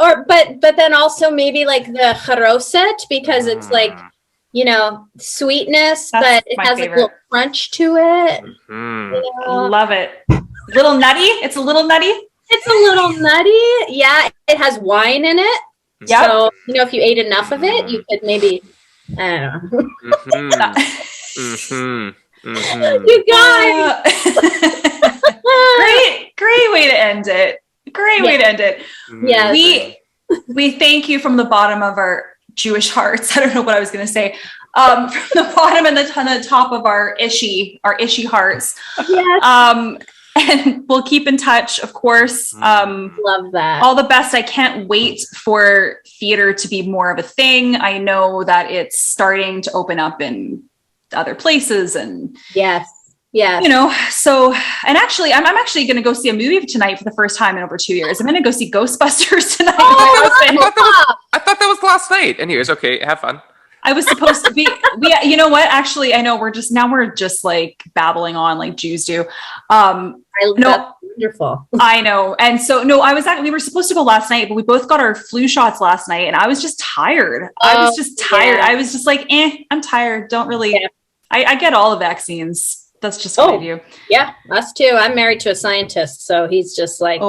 But then also maybe like the charoset because it's like sweetness, but it has like a little crunch to it. Love it. Little nutty. It's a little nutty. It's a little nutty. Yeah, it has wine in it. Yep. So, if you ate enough of it, you could maybe, I don't know. You guys! Great way to end it. Great way to end it. Yeah. We thank you from the bottom of our Jewish hearts. I don't know what I was going to say. From the bottom and the top of our ishy hearts. Yes. And we'll keep in touch, of course. Love that. All the best. I can't wait for theater to be more of a thing. I know that it's starting to open up in other places, and yes. So, and actually, I'm actually going to go see a movie tonight for the first time in over 2 years. I'm going to go see Ghostbusters tonight. I thought that was last night. Anyways, okay, have fun. I was supposed to be. You know what? Actually, I know we're just like babbling on like Jews do. That's wonderful. I know. And so, we were supposed to go last night, but we both got our flu shots last night, and I was just tired. I was just tired. I was just like, I'm tired. Don't really. Yeah. I get all the vaccines. That's just what I do. Yeah, us too. I'm married to a scientist, so he's just like,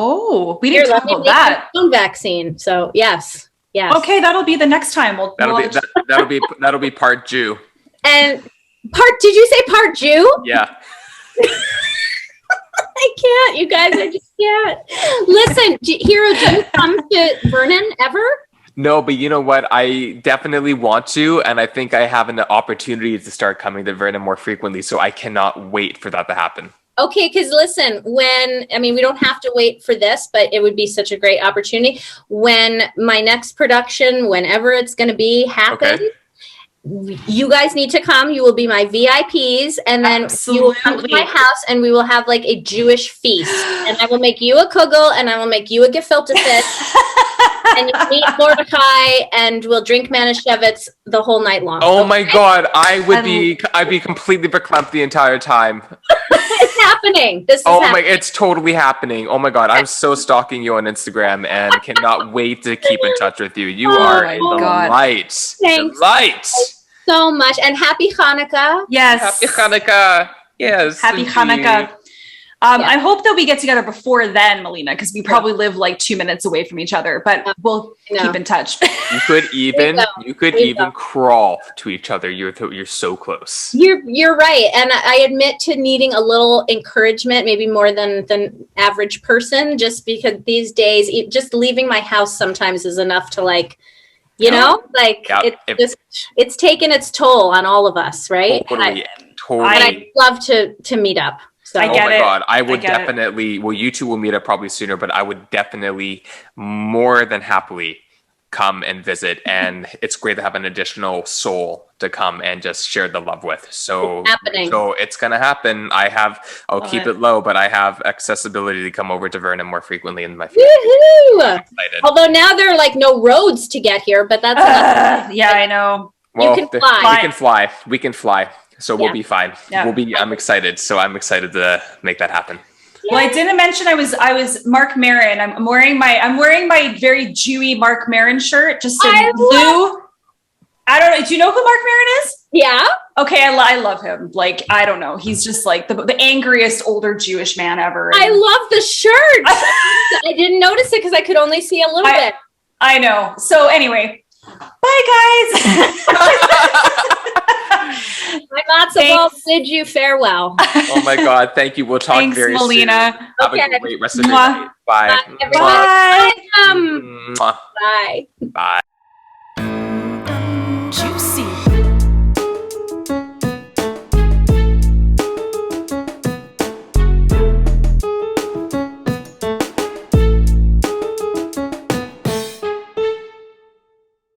we didn't talk about that. Vaccine. So yes. Yes. Okay, that'll be the next time. That'll be part Jew. And did you say part Jew? Yeah. I can't. You guys, I just can't. Listen, Hero, do you come to Vernon ever? No, but you know what? I definitely want to, and I think I have an opportunity to start coming to Vernon more frequently, so I cannot wait for that to happen. Okay, because listen, we don't have to wait for this, but it would be such a great opportunity. When my next production, whenever it's going to be, happens, you guys need to come. You will be my VIPs, and then you will come to my house, and we will have like a Jewish feast. And I will make you a kugel, and I will make you a gefilte fish, and you meet Mordecai, and we'll drink Manischewitz the whole night long. Oh my God, I'd be completely verklempt the entire time. It's happening. This is happening. It's totally happening. Oh my God, I'm so stalking you on Instagram and cannot wait to keep in touch with you. You are a delight. Thanks. Delight. So much, and happy Hanukkah. Yes. Happy Hanukkah. Yes. Happy indeed. Hanukkah. I hope that we get together before then, Melina, because we probably live like 2 minutes away from each other, but we'll keep in touch. You could even crawl to each other. You're so close. You're right. And I admit to needing a little encouragement, maybe more than average person, just because these days, just leaving my house sometimes is enough to it's taken its toll on all of us, right? Totally. And I'd love to meet up. So. I get it. God, I would definitely. Well, you two will meet up probably sooner, but I would definitely more than happily come and visit. And it's great to have an additional soul to come and just share the love with. So it's happening. So it's gonna happen. I'll keep it low, but I have accessibility to come over to Vernon more frequently in my future. Woohoo! Although now there are like no roads to get here, but that's I know. Well, you can fly. We can fly. So we'll be fine. Yeah. I'm excited. So I'm excited to make that happen. Well, I didn't mention I was Mark Maron. I'm wearing my very Jewy Mark Maron shirt, just in blue. I don't know. Do you know who Mark Maron is? Yeah. Okay, I love him. Like, I don't know. He's just like the angriest older Jewish man ever. I love the shirt. I didn't notice it because I could only see a little bit. I know. So anyway, bye guys. My matzo ball bid you farewell. Oh my God, thank you. We'll talk very Melina. soon. Have a great rest of your night. Bye. Bye, everyone. Bye. Bye. Bye.